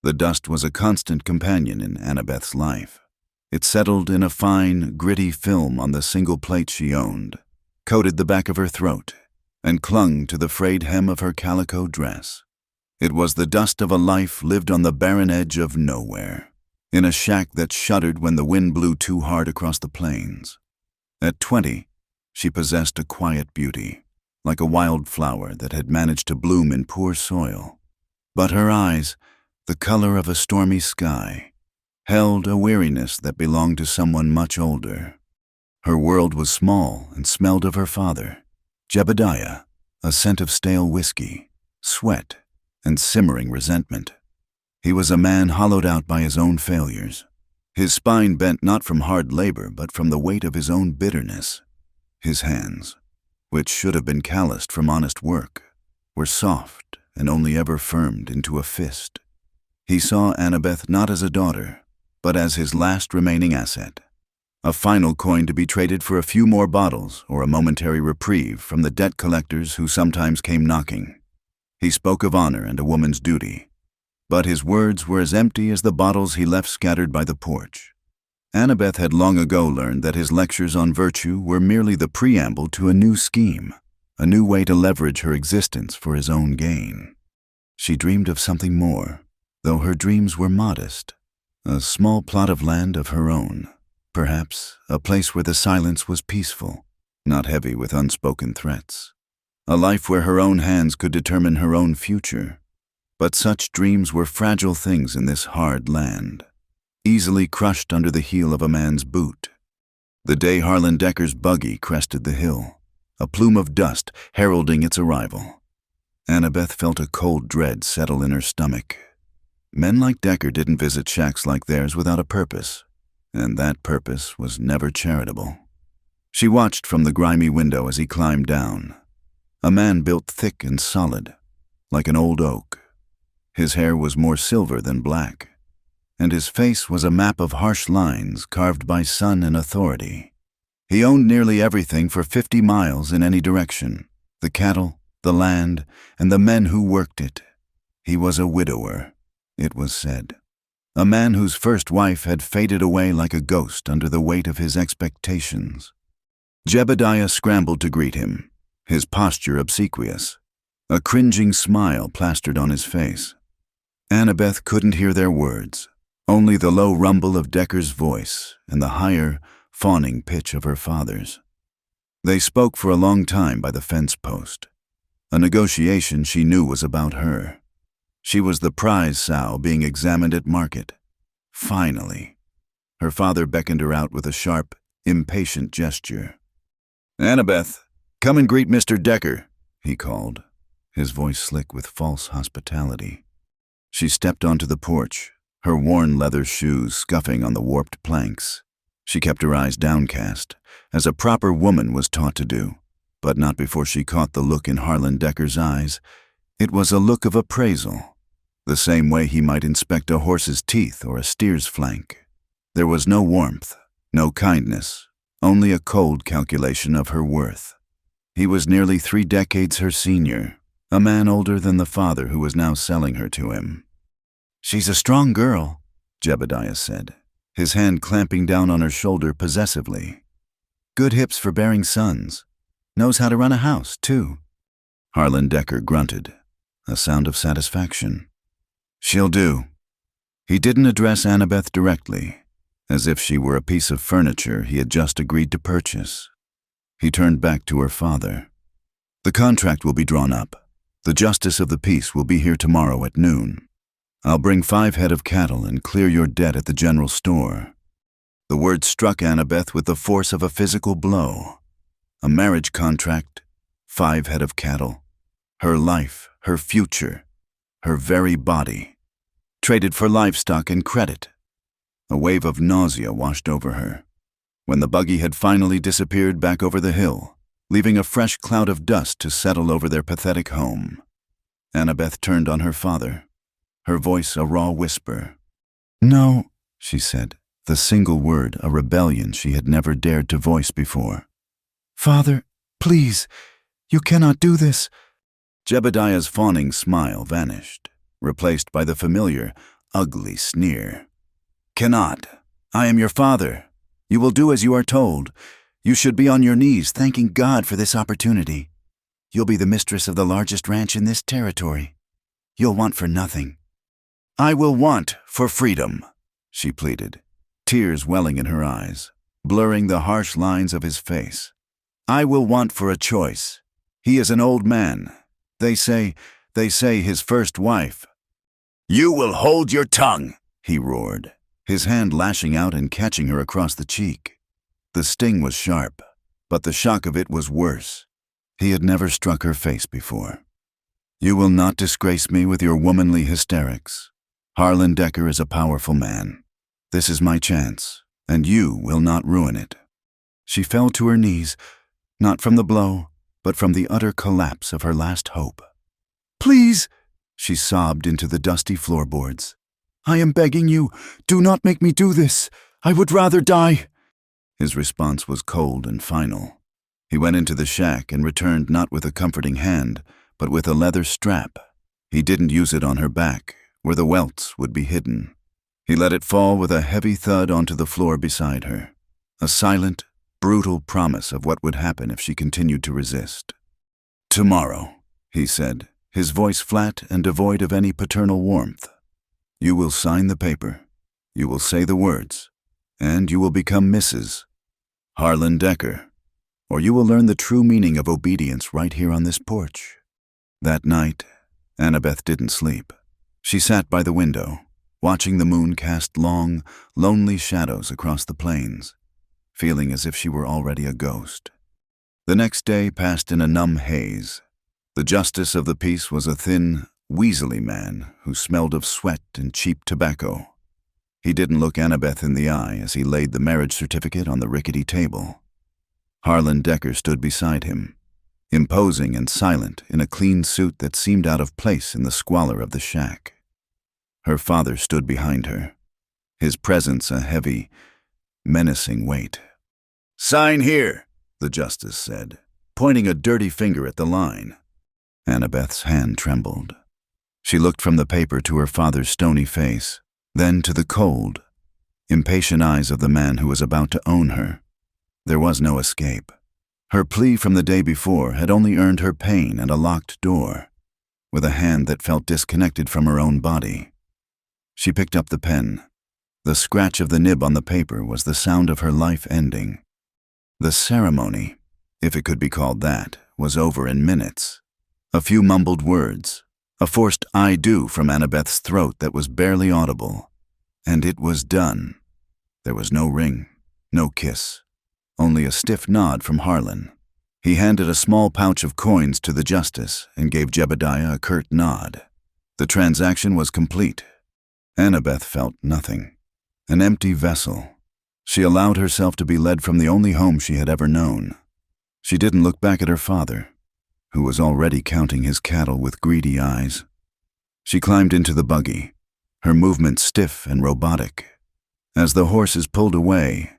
The dust was a constant companion in Annabeth's life. It settled in a fine, gritty film on the single plate she owned, coated the back of her throat, and clung to the frayed hem of her calico dress. It was the dust of a life lived on the barren edge of nowhere, in a shack that shuddered when the wind blew too hard across the plains. At 20, she possessed a quiet beauty, like a wild flower that had managed to bloom in poor soil. But her eyes, the color of a stormy sky, held a weariness that belonged to someone much older. Her world was small and smelled of her father, Jebediah, a scent of stale whiskey, sweat, and simmering resentment. He was a man hollowed out by his own failures, his spine bent not from hard labor but from the weight of his own bitterness. His hands, which should have been calloused from honest work, were soft and only ever firmed into a fist. He saw Annabeth not as a daughter, but as his last remaining asset, a final coin to be traded for a few more bottles or a momentary reprieve from the debt collectors who sometimes came knocking. He spoke of honor and a woman's duty, but his words were as empty as the bottles he left scattered by the porch. Annabeth had long ago learned that his lectures on virtue were merely the preamble to a new scheme, a new way to leverage her existence for his own gain. She dreamed of something more, though her dreams were modest. A small plot of land of her own, perhaps a place where the silence was peaceful, not heavy with unspoken threats. A life where her own hands could determine her own future. But such dreams were fragile things in this hard land, easily crushed under the heel of a man's boot. The day Harlan Decker's buggy crested the hill, a plume of dust heralding its arrival, Annabeth felt a cold dread settle in her stomach. Men like Decker didn't visit shacks like theirs without a purpose, and that purpose was never charitable. She watched from the grimy window as he climbed down, a man built thick and solid, like an old oak. His hair was more silver than black, and his face was a map of harsh lines carved by sun and authority. He owned nearly everything for 50 miles in any direction, the cattle, the land, and the men who worked it. He was a widower, it was said. A man whose first wife had faded away like a ghost under the weight of his expectations. Jebediah scrambled to greet him, his posture obsequious, a cringing smile plastered on his face. Annabeth couldn't hear their words, only the low rumble of Decker's voice and the higher, fawning pitch of her father's. They spoke for a long time by the fence post, a negotiation she knew was about her. She was the prize sow being examined at market. Finally. Her father beckoned her out with a sharp, impatient gesture. "Annabeth, come and greet Mr. Decker," he called, his voice slick with false hospitality. She stepped onto the porch, her worn leather shoes scuffing on the warped planks. She kept her eyes downcast, as a proper woman was taught to do, but not before she caught the look in Harlan Decker's eyes. It was a look of appraisal, the same way he might inspect a horse's teeth or a steer's flank. There was no warmth, no kindness, only a cold calculation of her worth. He was nearly 3 decades her senior, a man older than the father who was now selling her to him. "She's a strong girl," Jebediah said, his hand clamping down on her shoulder possessively. "Good hips for bearing sons. Knows how to run a house, too." Harlan Decker grunted, a sound of satisfaction. "She'll do." He didn't address Annabeth directly, as if she were a piece of furniture he had just agreed to purchase. He turned back to her father. "The contract will be drawn up. The justice of the peace will be here tomorrow at noon. I'll bring 5 head of cattle and clear your debt at the general store." The word struck Annabeth with the force of a physical blow. A marriage contract, 5 head of cattle, her life, her future, her very body, traded for livestock and credit. A wave of nausea washed over her. When the buggy had finally disappeared back over the hill, leaving a fresh cloud of dust to settle over their pathetic home, Annabeth turned on her father, her voice a raw whisper. "No," she said, the single word a rebellion she had never dared to voice before. "Father, please, you cannot do this." Jebediah's fawning smile vanished, replaced by the familiar, ugly sneer. "Cannot. I am your father. You will do as you are told. You should be on your knees thanking God for this opportunity. You'll be the mistress of the largest ranch in this territory. You'll want for nothing." "I will want for freedom," she pleaded, tears welling in her eyes, blurring the harsh lines of his face. "I will want for a choice. He is an old man. They say his first wife." "You will hold your tongue," he roared, his hand lashing out and catching her across the cheek. The sting was sharp, but the shock of it was worse. He had never struck her face before. "You will not disgrace me with your womanly hysterics. Harlan Decker is a powerful man. This is my chance, and you will not ruin it." She fell to her knees, not from the blow, but from the utter collapse of her last hope. "Please," she sobbed into the dusty floorboards. "I am begging you, do not make me do this. I would rather die." His response was cold and final. He went into the shack and returned not with a comforting hand, but with a leather strap. He didn't use it on her back, where the welts would be hidden. He let it fall with a heavy thud onto the floor beside her, a silent, brutal promise of what would happen if she continued to resist. "Tomorrow," he said, his voice flat and devoid of any paternal warmth. "You will sign the paper, you will say the words, and you will become Mrs. Harlan Decker, or you will learn the true meaning of obedience right here on this porch." That night, Annabeth didn't sleep. She sat by the window, watching the moon cast long, lonely shadows across the plains, feeling as if she were already a ghost. The next day passed in a numb haze. The justice of the peace was a thin, weaselly man who smelled of sweat and cheap tobacco. He didn't look Annabeth in the eye as he laid the marriage certificate on the rickety table. Harlan Decker stood beside him, imposing and silent in a clean suit that seemed out of place in the squalor of the shack. Her father stood behind her, his presence a heavy, menacing weight. "Sign here," the justice said, pointing a dirty finger at the line. Annabeth's hand trembled. She looked from the paper to her father's stony face, then to the cold, impatient eyes of the man who was about to own her. There was no escape. Her plea from the day before had only earned her pain and a locked door, with a hand that felt disconnected from her own body. She picked up the pen. The scratch of the nib on the paper was the sound of her life ending. The ceremony, if it could be called that, was over in minutes. A few mumbled words, a forced "I do" from Annabeth's throat that was barely audible, and it was done. There was no ring, no kiss, only a stiff nod from Harlan. He handed a small pouch of coins to the justice and gave Jebediah a curt nod. The transaction was complete. Annabeth felt nothing. An empty vessel. She allowed herself to be led from the only home she had ever known. She didn't look back at her father, who was already counting his cattle with greedy eyes. She climbed into the buggy, her movements stiff and robotic. As the horses pulled away,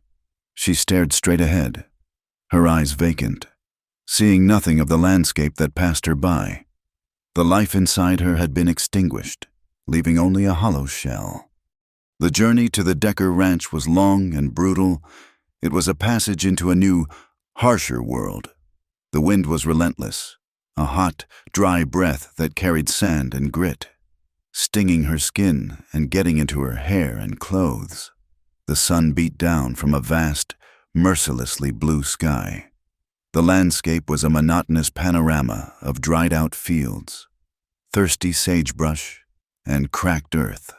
she stared straight ahead, her eyes vacant, seeing nothing of the landscape that passed her by. The life inside her had been extinguished, leaving only a hollow shell. The journey to the Decker Ranch was long and brutal. It was a passage into a new, harsher world. The wind was relentless, a hot, dry breath that carried sand and grit, stinging her skin and getting into her hair and clothes. The sun beat down from a vast, mercilessly blue sky. The landscape was a monotonous panorama of dried-out fields, thirsty sagebrush, and cracked earth.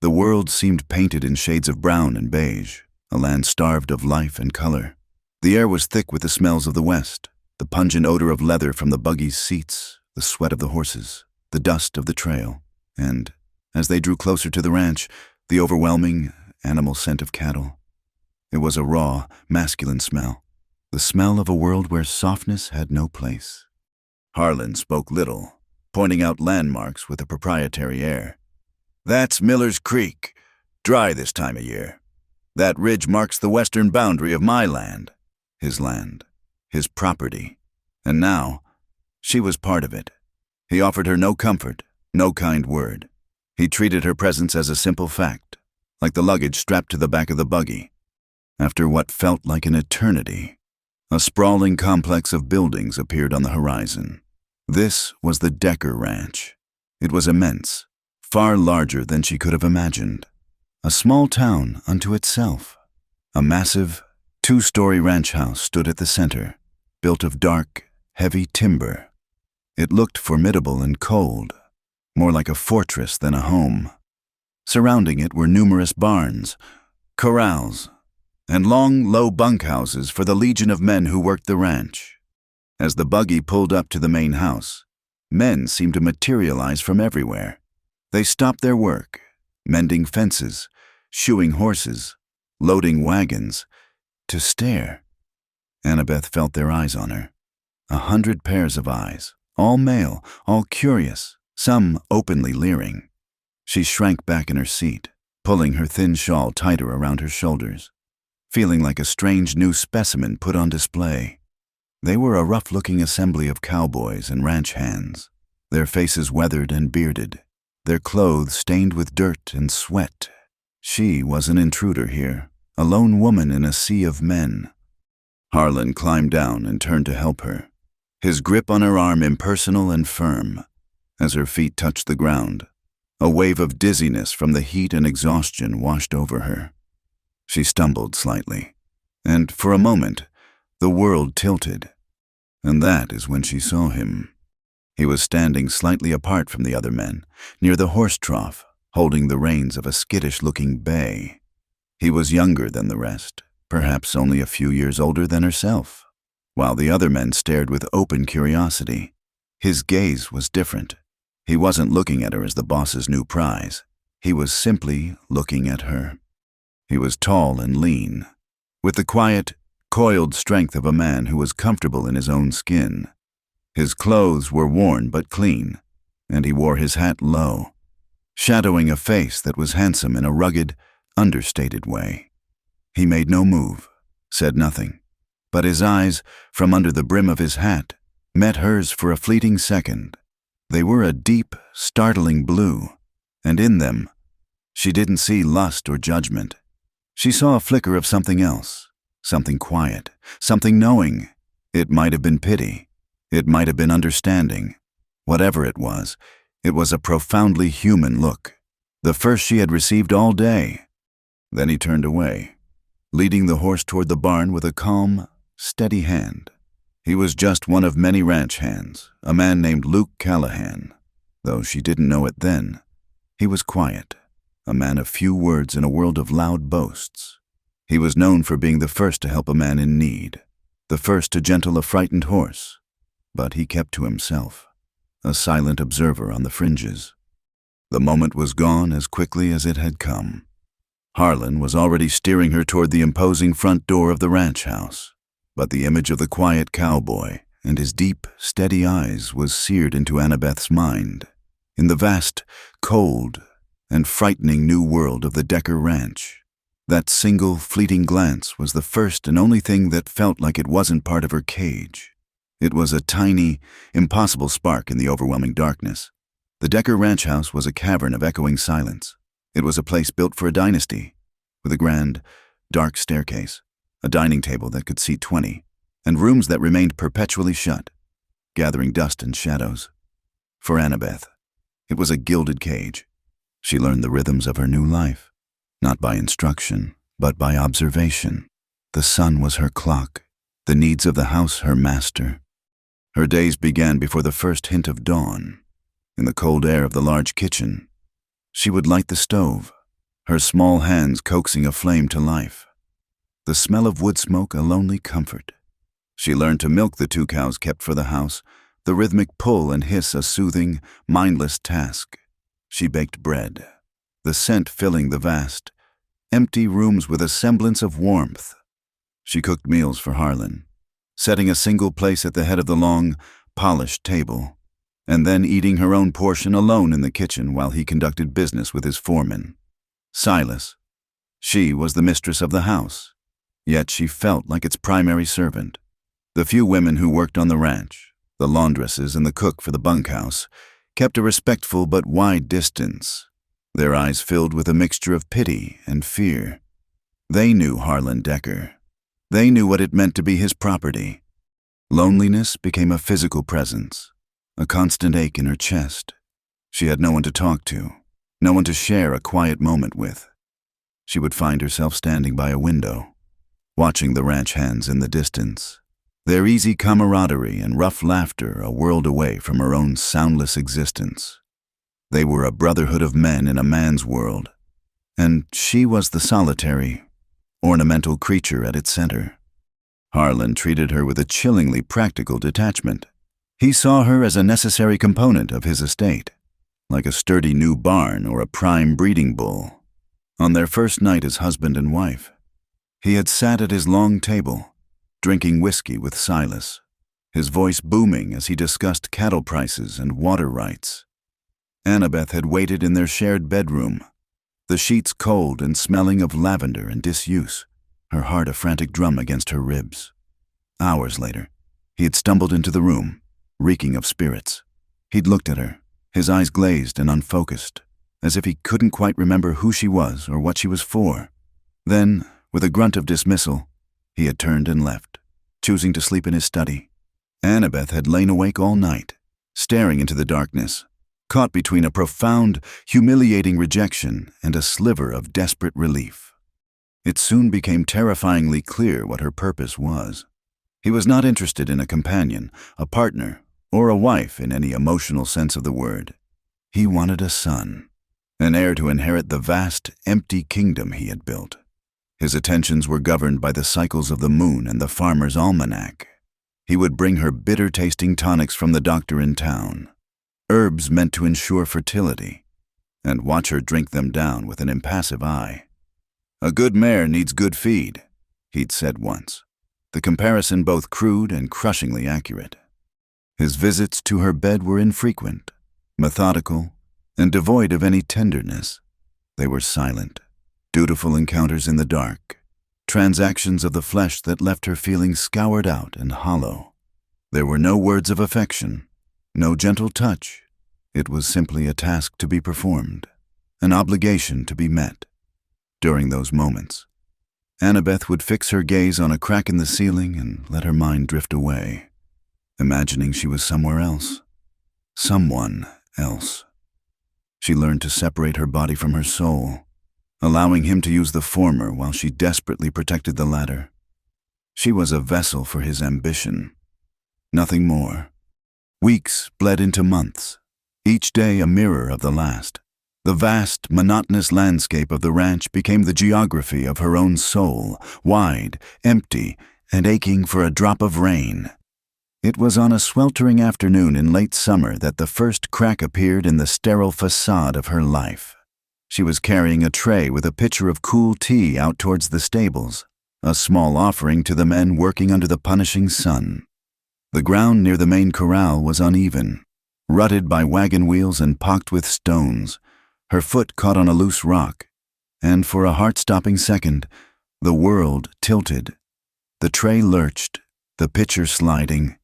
The world seemed painted in shades of brown and beige, a land starved of life and color. The air was thick with the smells of the West, the pungent odor of leather from the buggy's seats, the sweat of the horses, the dust of the trail, and, as they drew closer to the ranch, the overwhelming, animal scent of cattle. It was a raw, masculine smell, the smell of a world where softness had no place. Harlan spoke little, pointing out landmarks with a proprietary air. "That's Miller's Creek, dry this time of year. That ridge marks the western boundary of my land, his property. And now, she was part of it. He offered her no comfort, no kind word. He treated her presence as a simple fact, like the luggage strapped to the back of the buggy. After what felt like an eternity, a sprawling complex of buildings appeared on the horizon. This was the Decker Ranch. It was immense, far larger than she could have imagined. A small town unto itself. A massive, two-story ranch house stood at the center, built of dark, heavy timber. It looked formidable and cold, more like a fortress than a home. Surrounding it were numerous barns, corrals, and long, low bunkhouses for the legion of men who worked the ranch. As the buggy pulled up to the main house, men seemed to materialize from everywhere. They stopped their work, mending fences, shoeing horses, loading wagons, to stare. Annabeth felt their eyes on her. 100 pairs of eyes, all male, all curious, some openly leering. She shrank back in her seat, pulling her thin shawl tighter around her shoulders, feeling like a strange new specimen put on display. They were a rough-looking assembly of cowboys and ranch hands, their faces weathered and bearded, their clothes stained with dirt and sweat. She was an intruder here, a lone woman in a sea of men. Harlan climbed down and turned to help her, his grip on her arm impersonal and firm. As her feet touched the ground, a wave of dizziness from the heat and exhaustion washed over her. She stumbled slightly, and for a moment, the world tilted. And that is when she saw him. He was standing slightly apart from the other men, near the horse trough, holding the reins of a skittish-looking bay. He was younger than the rest, perhaps only a few years older than herself. While the other men stared with open curiosity, his gaze was different. He wasn't looking at her as the boss's new prize. He was simply looking at her. He was tall and lean, with the quiet, coiled strength of a man who was comfortable in his own skin. His clothes were worn but clean, and he wore his hat low, shadowing a face that was handsome in a rugged, understated way. He made no move, said nothing, but his eyes, from under the brim of his hat, met hers for a fleeting second. They were a deep, startling blue, and in them, she didn't see lust or judgment. She saw a flicker of something else, something quiet, something knowing. It might have been pity. It might have been understanding. Whatever it was a profoundly human look, the first she had received all day. Then he turned away, leading the horse toward the barn with a calm, steady hand. He was just one of many ranch hands, a man named Luke Callahan. Though she didn't know it then, he was quiet, a man of few words in a world of loud boasts. He was known for being the first to help a man in need, the first to gentle a frightened horse. But he kept to himself, a silent observer on the fringes. The moment was gone as quickly as it had come. Harlan was already steering her toward the imposing front door of the ranch house, but the image of the quiet cowboy and his deep, steady eyes was seared into Annabeth's mind. In the vast, cold, and frightening new world of the Decker Ranch, that single, fleeting glance was the first and only thing that felt like it wasn't part of her cage. It was a tiny, impossible spark in the overwhelming darkness. The Decker Ranch house was a cavern of echoing silence. It was a place built for a dynasty, with a grand, dark staircase, a dining table that could seat 20, and rooms that remained perpetually shut, gathering dust and shadows. For Annabeth, it was a gilded cage. She learned the rhythms of her new life, not by instruction, but by observation. The sun was her clock, the needs of the house her master. Her days began before the first hint of dawn. In the cold air of the large kitchen, she would light the stove, her small hands coaxing a flame to life. The smell of wood smoke a lonely comfort. She learned to milk the 2 cows kept for the house, the rhythmic pull and hiss a soothing, mindless task. She baked bread, the scent filling the vast, empty rooms with a semblance of warmth. She cooked meals for Harlan, setting a single place at the head of the long, polished table, and then eating her own portion alone in the kitchen while he conducted business with his foreman, Silas. She was the mistress of the house, yet she felt like its primary servant. The few women who worked on the ranch, the laundresses and the cook for the bunkhouse, kept a respectful but wide distance. their eyes filled with a mixture of pity and fear. They knew Harlan Decker. They knew what it meant to be his property. Loneliness became a physical presence, a constant ache in her chest. She had no one to talk to, no one to share a quiet moment with. She would find herself standing by a window, watching the ranch hands in the distance, their easy camaraderie and rough laughter a world away from her own soundless existence. They were a brotherhood of men in a man's world, and she was the solitary, ornamental creature at its center. Harlan treated her with a chillingly practical detachment. He saw her as a necessary component of his estate, like a sturdy new barn or a prime breeding bull. On their first night as husband and wife, he had sat at his long table, drinking whiskey with Silas, his voice booming as he discussed cattle prices and water rights. Annabeth had waited in their shared bedroom, the sheets cold and smelling of lavender and disuse, her heart a frantic drum against her ribs. Hours later, he had stumbled into the room, reeking of spirits. He'd looked at her, his eyes glazed and unfocused, as if he couldn't quite remember who she was or what she was for. Then, with a grunt of dismissal, he had turned and left, choosing to sleep in his study. Annabeth had lain awake all night, staring into the darkness, caught between a profound, humiliating rejection and a sliver of desperate relief. It soon became terrifyingly clear what her purpose was. He was not interested in a companion, a partner, or a wife in any emotional sense of the word. He wanted a son, an heir to inherit the vast, empty kingdom he had built. His attentions were governed by the cycles of the moon and the farmer's almanac. He would bring her bitter-tasting tonics from the doctor in town, herbs meant to ensure fertility, and watch her drink them down with an impassive eye. "A good mare needs good feed," he'd said once, the comparison both crude and crushingly accurate. His visits to her bed were infrequent, methodical, and devoid of any tenderness. They were silent, dutiful encounters in the dark, transactions of the flesh that left her feeling scoured out and hollow. There were no words of affection, no gentle touch. It was simply a task to be performed, an obligation to be met. During those moments, Annabeth would fix her gaze on a crack in the ceiling and let her mind drift away, imagining she was somewhere else, someone else. She learned to separate her body from her soul, allowing him to use the former while she desperately protected the latter. She was a vessel for his ambition, nothing more. Weeks bled into months, each day a mirror of the last. The vast, monotonous landscape of the ranch became the geography of her own soul, wide, empty, and aching for a drop of rain. It was on a sweltering afternoon in late summer that the first crack appeared in the sterile facade of her life. She was carrying a tray with a pitcher of cool tea out towards the stables, a small offering to the men working under the punishing sun. The ground near the main corral was uneven, rutted by wagon wheels and pocked with stones. Her foot caught on a loose rock, and for a heart-stopping second, the world tilted. The tray lurched, the pitcher sliding,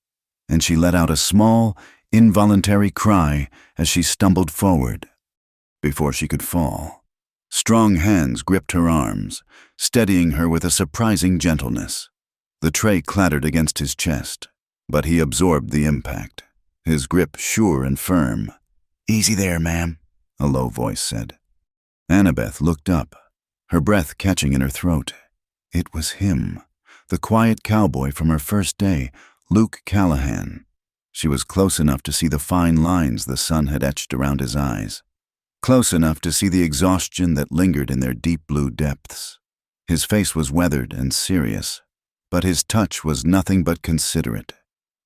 and she let out a small, involuntary cry as she stumbled forward. Before she could fall, strong hands gripped her arms, steadying her with a surprising gentleness. The tray clattered against his chest, but he absorbed the impact, his grip sure and firm. "Easy there, ma'am," a low voice said. Annabeth looked up, her breath catching in her throat. It was him, the quiet cowboy from her first day, Luke Callahan. She was close enough to see the fine lines the sun had etched around his eyes, close enough to see the exhaustion that lingered in their deep blue depths. His face was weathered and serious, but his touch was nothing but considerate.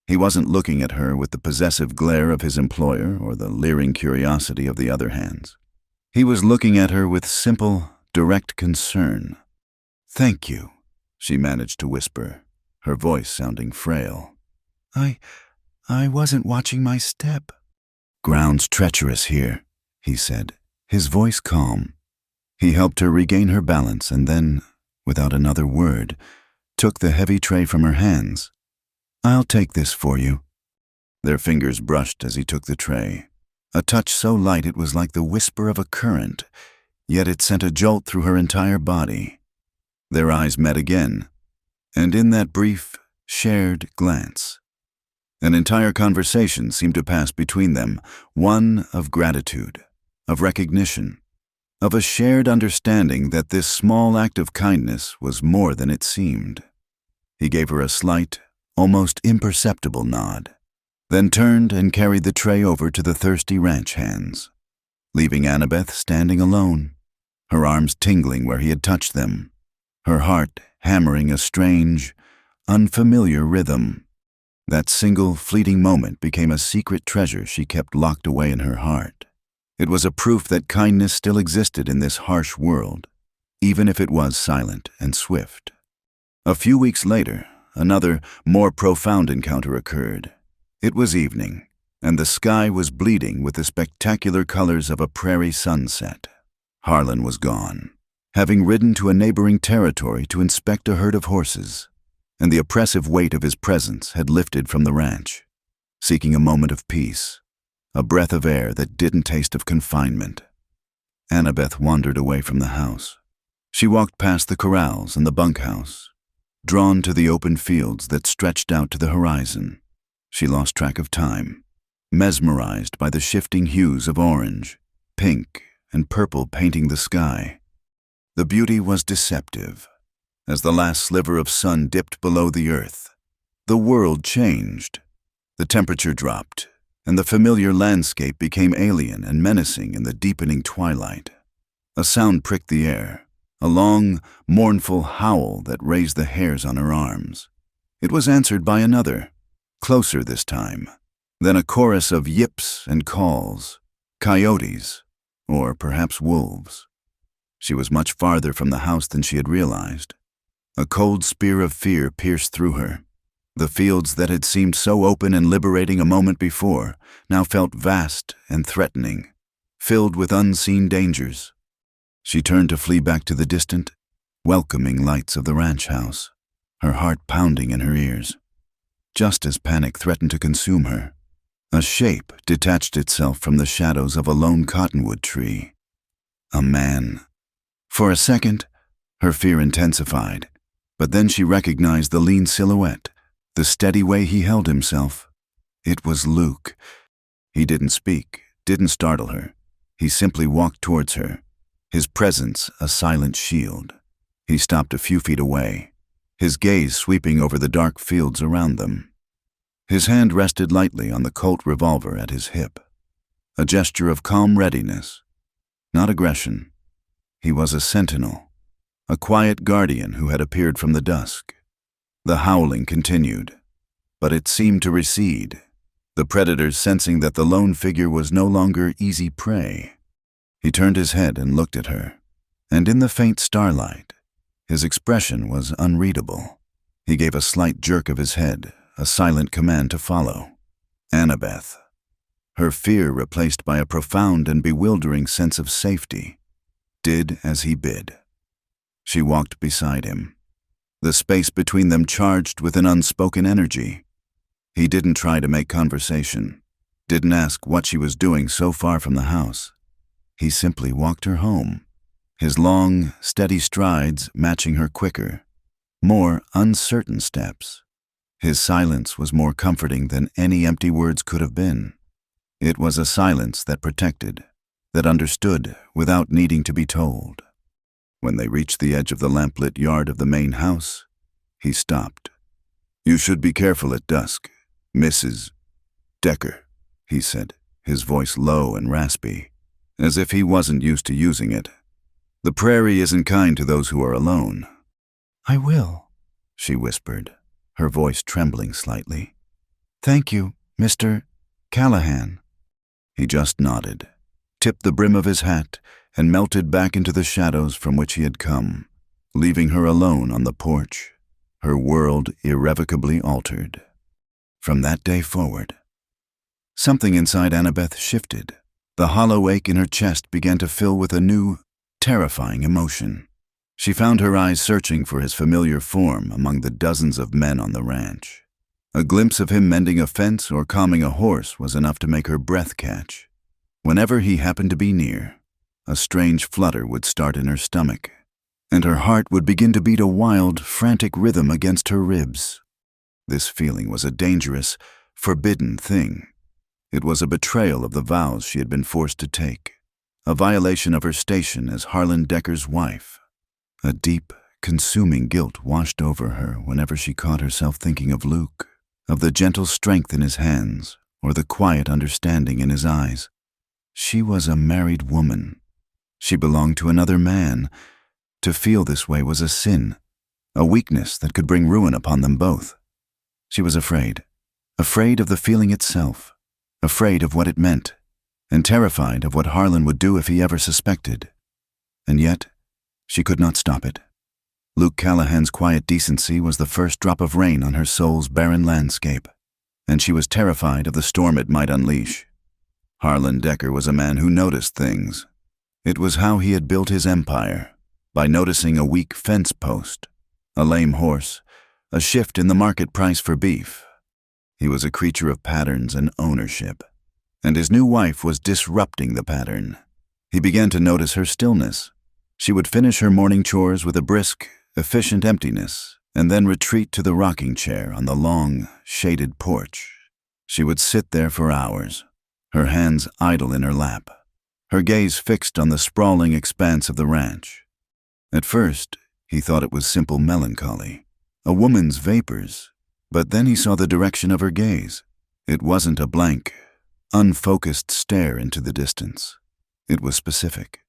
He wasn't looking at her with the possessive glare of his employer or the leering curiosity of the other hands. He was looking at her with simple, direct concern. "Thank you," she managed to whisper, her voice sounding frail. I wasn't watching my step." "Ground's treacherous here," he said, his voice calm. He helped her regain her balance and then, without another word, took the heavy tray from her hands. "I'll take this for you." Their fingers brushed as he took the tray, a touch so light it was like the whisper of a current, yet it sent a jolt through her entire body. Their eyes met again, and in that brief, shared glance, an entire conversation seemed to pass between them, one of gratitude, of recognition, of a shared understanding that this small act of kindness was more than it seemed. He gave her a slight, almost imperceptible nod, then turned and carried the tray over to the thirsty ranch hands, leaving Annabeth standing alone, her arms tingling where he had touched them, her heart hammering a strange, unfamiliar rhythm. That single, fleeting moment became a secret treasure she kept locked away in her heart. It was a proof that kindness still existed in this harsh world, even if it was silent and swift. A few weeks later, another, more profound encounter occurred. It was evening, and the sky was bleeding with the spectacular colors of a prairie sunset. Harlan was gone, having ridden to a neighboring territory to inspect a herd of horses, and the oppressive weight of his presence had lifted from the ranch, seeking a moment of peace, a breath of air that didn't taste of confinement. Annabeth wandered away from the house. She walked past the corrals and the bunkhouse, drawn to the open fields that stretched out to the horizon. She lost track of time, mesmerized by the shifting hues of orange, pink, and purple painting the sky. The beauty was deceptive. As the last sliver of sun dipped below the earth, the world changed. The temperature dropped, and the familiar landscape became alien and menacing in the deepening twilight. A sound pricked the air, a long, mournful howl that raised the hairs on her arms. It was answered by another, closer this time, then a chorus of yips and calls, coyotes, or perhaps wolves. She was much farther from the house than she had realized. A cold spear of fear pierced through her. The fields that had seemed so open and liberating a moment before now felt vast and threatening, filled with unseen dangers. She turned to flee back to the distant, welcoming lights of the ranch house, her heart pounding in her ears. Just as panic threatened to consume her, a shape detached itself from the shadows of a lone cottonwood tree. A man. For a second, her fear intensified, but then she recognized the lean silhouette, the steady way he held himself. It was Luke. He didn't speak, didn't startle her. He simply walked towards her, his presence a silent shield. He stopped a few feet away, his gaze sweeping over the dark fields around them. His hand rested lightly on the Colt revolver at his hip, a gesture of calm readiness, not aggression. He was a sentinel, a quiet guardian who had appeared from the dusk. The howling continued, but it seemed to recede, the predators sensing that the lone figure was no longer easy prey. He turned his head and looked at her, and in the faint starlight, his expression was unreadable. He gave a slight jerk of his head, a silent command to follow. Annabeth, her fear replaced by a profound and bewildering sense of safety, did as he bid. She walked beside him, the space between them charged with an unspoken energy. He didn't try to make conversation, didn't ask what she was doing so far from the house. He simply walked her home, his long, steady strides matching her quicker, more uncertain steps. His silence was more comforting than any empty words could have been. It was a silence that protected, that understood without needing to be told. When they reached the edge of the lamplit yard of the main house, he stopped. "You should be careful at dusk, Mrs. Decker," he said, his voice low and raspy, as if he wasn't used to using it. "The prairie isn't kind to those who are alone." "I will," she whispered, her voice trembling slightly. "Thank you, Mr. Callahan." He just nodded, tipped the brim of his hat, and melted back into the shadows from which he had come, leaving her alone on the porch, her world irrevocably altered. From that day forward, something inside Annabeth shifted. The hollow ache in her chest began to fill with a new, terrifying emotion. She found her eyes searching for his familiar form among the dozens of men on the ranch. A glimpse of him mending a fence or calming a horse was enough to make her breath catch. Whenever he happened to be near, a strange flutter would start in her stomach, and her heart would begin to beat a wild, frantic rhythm against her ribs. This feeling was a dangerous, forbidden thing. It was a betrayal of the vows she had been forced to take, a violation of her station as Harlan Decker's wife. A deep, consuming guilt washed over her whenever she caught herself thinking of Luke, of the gentle strength in his hands, or the quiet understanding in his eyes. She was a married woman. She belonged to another man. To feel this way was a sin, a weakness that could bring ruin upon them both. She was afraid of the feeling itself, afraid of what it meant, and terrified of what Harlan would do if he ever suspected. And yet, she could not stop it. Luke Callahan's quiet decency was the first drop of rain on her soul's barren landscape, and she was terrified of the storm it might unleash. Harlan Decker was a man who noticed things. It was how he had built his empire, by noticing a weak fence post, a lame horse, a shift in the market price for beef. He was a creature of patterns and ownership, and his new wife was disrupting the pattern. He began to notice her stillness. She would finish her morning chores with a brisk, efficient emptiness, and then retreat to the rocking chair on the long, shaded porch. She would sit there for hours, her hands idle in her lap, her gaze fixed on the sprawling expanse of the ranch. At first, he thought it was simple melancholy, a woman's vapors, but then he saw the direction of her gaze. It wasn't a blank, unfocused stare into the distance. It was specific.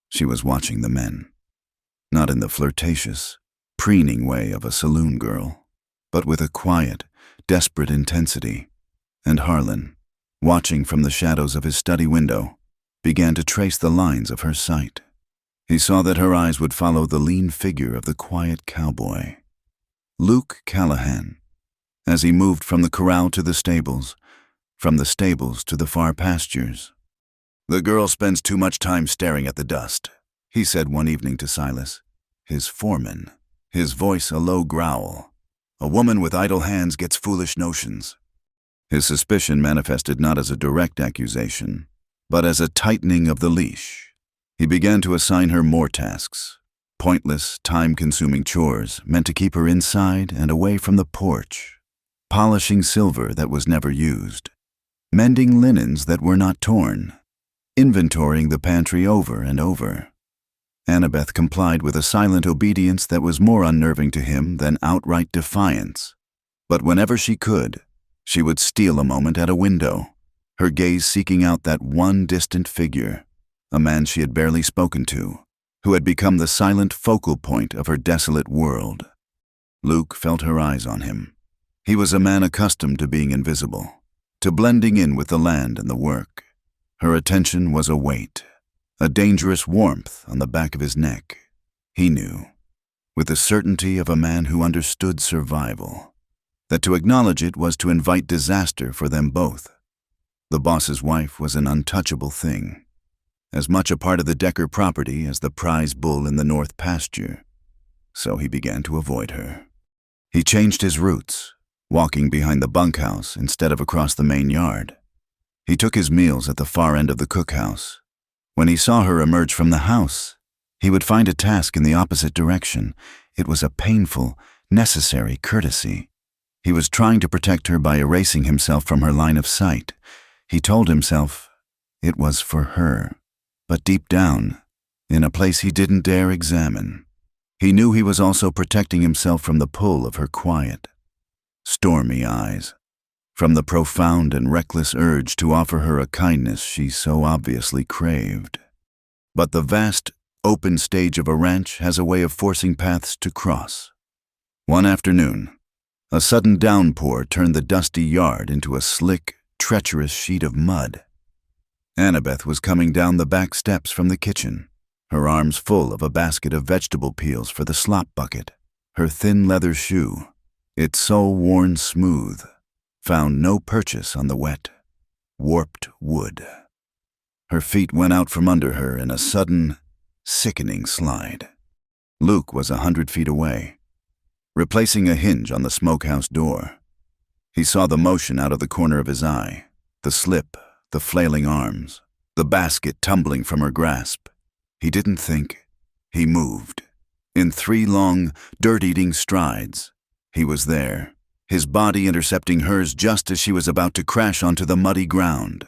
She was watching the men, not in the flirtatious, preening way of a saloon girl, but with a quiet, desperate intensity. And Harlan, watching from the shadows of his study window, began to trace the lines of her sight. He saw that her eyes would follow the lean figure of the quiet cowboy, Luke Callahan, as he moved from the corral to the stables, from the stables to the far pastures. "The girl spends too much time staring at the dust," he said one evening to Silas, his foreman, his voice a low growl. "A woman with idle hands gets foolish notions." His suspicion manifested not as a direct accusation, but as a tightening of the leash. He began to assign her more tasks, pointless, time-consuming chores meant to keep her inside and away from the porch, polishing silver that was never used, mending linens that were not torn, inventorying the pantry over and over. Annabeth complied with a silent obedience that was more unnerving to him than outright defiance. But whenever she could, she would steal a moment at a window, her gaze seeking out that one distant figure, a man she had barely spoken to, who had become the silent focal point of her desolate world. Luke felt her eyes on him. He was a man accustomed to being invisible, to blending in with the land and the work. Her attention was a weight, a dangerous warmth on the back of his neck. He knew, with the certainty of a man who understood survival, that to acknowledge it was to invite disaster for them both. The boss's wife was an untouchable thing, as much a part of the Decker property as the prize bull in the north pasture, so he began to avoid her. He changed his routes, walking behind the bunkhouse instead of across the main yard. He took his meals at the far end of the cookhouse. When he saw her emerge from the house, he would find a task in the opposite direction. It was a painful, necessary courtesy. He was trying to protect her by erasing himself from her line of sight. He told himself it was for her. But deep down, in a place he didn't dare examine, he knew he was also protecting himself from the pull of her quiet, stormy eyes, from the profound and reckless urge to offer her a kindness she so obviously craved. But the vast, open stage of a ranch has a way of forcing paths to cross. One afternoon, a sudden downpour turned the dusty yard into a slick, treacherous sheet of mud. Annabeth was coming down the back steps from the kitchen, her arms full of a basket of vegetable peels for the slop bucket. Her thin leather shoe, its sole worn smooth, found no purchase on the wet, warped wood. Her feet went out from under her in a sudden, sickening slide. Luke was 100 feet away, replacing a hinge on the smokehouse door. He saw the motion out of the corner of his eye, the slip, the flailing arms, the basket tumbling from her grasp. He didn't think. He moved. In 3 long, dirt-eating strides, he was there, his body intercepting hers just as she was about to crash onto the muddy ground.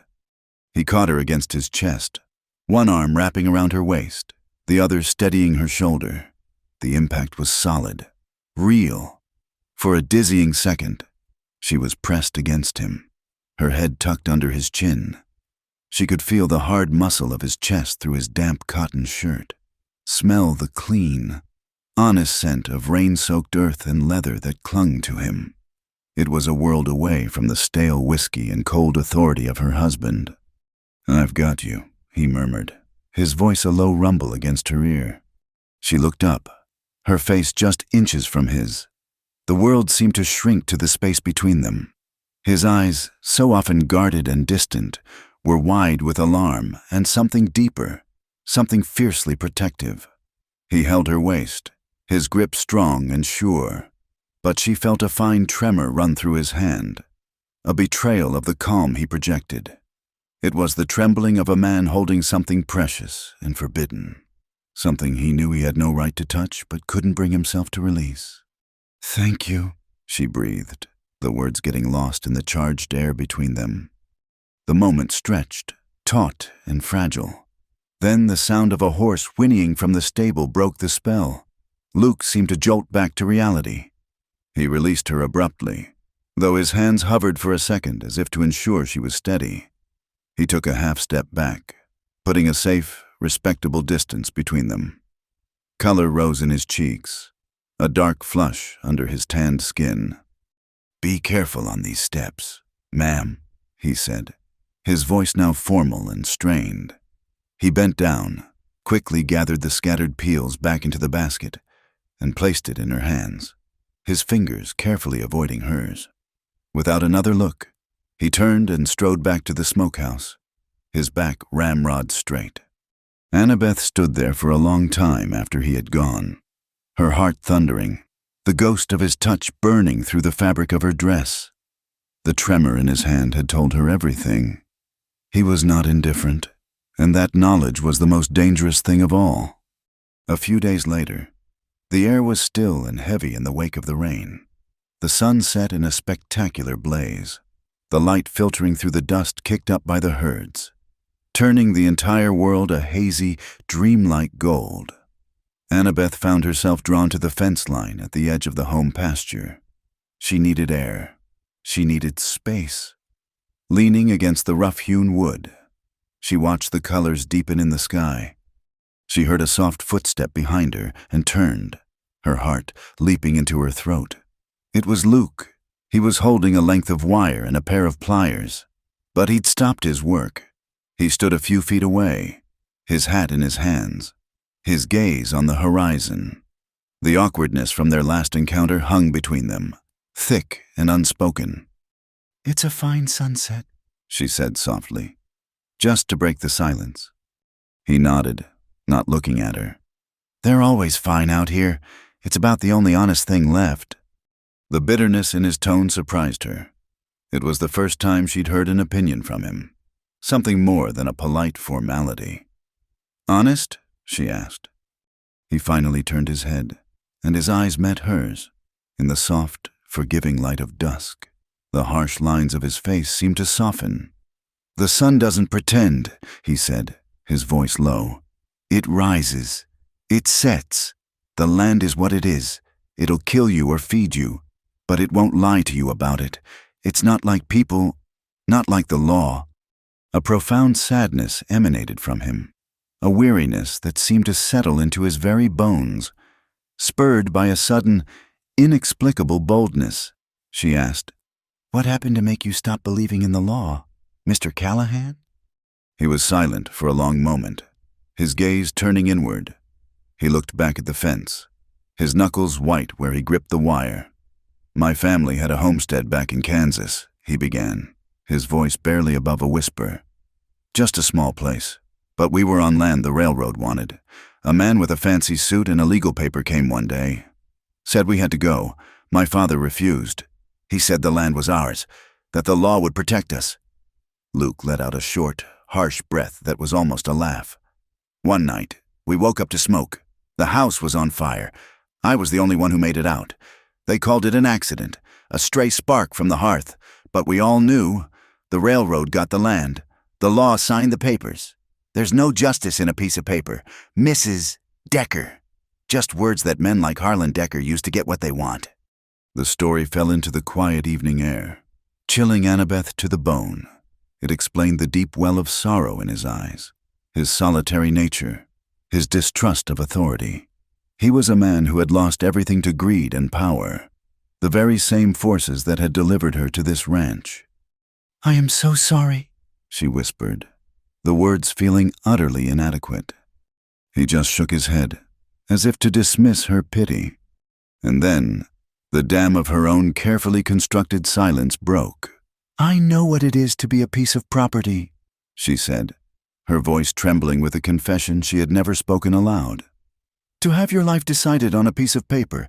He caught her against his chest, one arm wrapping around her waist, the other steadying her shoulder. The impact was solid, real. For a dizzying second, she was pressed against him, her head tucked under his chin. She could feel the hard muscle of his chest through his damp cotton shirt, smell the clean, honest scent of rain-soaked earth and leather that clung to him. It was a world away from the stale whiskey and cold authority of her husband. "I've got you," he murmured, his voice a low rumble against her ear. She looked up, her face just inches from his. The world seemed to shrink to the space between them. His eyes, so often guarded and distant, were wide with alarm and something deeper, something fiercely protective. He held her waist, his grip strong and sure, but she felt a fine tremor run through his hand, a betrayal of the calm he projected. It was the trembling of a man holding something precious and forbidden, something he knew he had no right to touch but couldn't bring himself to release. "Thank you," she breathed, the words getting lost in the charged air between them. The moment stretched, taut and fragile. Then the sound of a horse whinnying from the stable broke the spell. Luke seemed to jolt back to reality. He released her abruptly, though his hands hovered for a second as if to ensure she was steady. He took a half-step back, putting a safe, respectable distance between them. Color rose in his cheeks, a dark flush under his tanned skin. "Be careful on these steps, ma'am," he said, his voice now formal and strained. He bent down, quickly gathered the scattered peels back into the basket, and placed it in her hands, his fingers carefully avoiding hers. Without another look, he turned and strode back to the smokehouse, his back ramrod straight. Annabeth stood there for a long time after he had gone, her heart thundering, the ghost of his touch burning through the fabric of her dress. The tremor in his hand had told her everything. He was not indifferent, and that knowledge was the most dangerous thing of all. A few days later, the air was still and heavy in the wake of the rain. The sun set in a spectacular blaze, the light filtering through the dust kicked up by the herds, turning the entire world a hazy, dreamlike gold. Annabeth found herself drawn to the fence line at the edge of the home pasture. She needed air. She needed space. Leaning against the rough-hewn wood, she watched the colors deepen in the sky. She heard a soft footstep behind her and turned, her heart leaping into her throat. It was Luke. He was holding a length of wire and a pair of pliers. But he'd stopped his work. He stood a few feet away, his hat in his hands, his gaze on the horizon. The awkwardness from their last encounter hung between them, thick and unspoken. "It's a fine sunset," she said softly, just to break the silence. He nodded, not looking at her. "They're always fine out here. It's about the only honest thing left." The bitterness in his tone surprised her. It was the first time she'd heard an opinion from him, something more than a polite formality. "Honest?" she asked. He finally turned his head, and his eyes met hers. In the soft, forgiving light of dusk, the harsh lines of his face seemed to soften. "The sun doesn't pretend," he said, his voice low. "It rises. It sets. The land is what it is. It'll kill you or feed you, but it won't lie to you about it. It's not like people, not like the law." A profound sadness emanated from him, a weariness that seemed to settle into his very bones. Spurred by a sudden, inexplicable boldness, she asked, "What happened to make you stop believing in the law? Mr. Callahan?" He was silent for a long moment, his gaze turning inward. He looked back at the fence, his knuckles white where he gripped the wire. "My family had a homestead back in Kansas," he began, his voice barely above a whisper. "Just a small place, but we were on land the railroad wanted. A man with a fancy suit and a legal paper came one day. Said we had to go. My father refused. He said the land was ours, that the law would protect us." Luke let out a short, harsh breath that was almost a laugh. One night, we woke up to smoke. The house was on fire. I was the only one who made it out. They called it an accident, a stray spark from the hearth, but we all knew. The railroad got the land. The law signed the papers. There's no justice in a piece of paper. Mrs. Decker. Just words that men like Harlan Decker use to get what they want. The story fell into the quiet evening air, chilling Annabeth to the bone. It explained the deep well of sorrow in his eyes, his solitary nature, his distrust of authority. He was a man who had lost everything to greed and power, the very same forces that had delivered her to this ranch. "I am so sorry," she whispered, the words feeling utterly inadequate. He just shook his head, as if to dismiss her pity. And then, the dam of her own carefully constructed silence broke. "I know what it is to be a piece of property," she said, her voice trembling with a confession she had never spoken aloud. "To have your life decided on a piece of paper.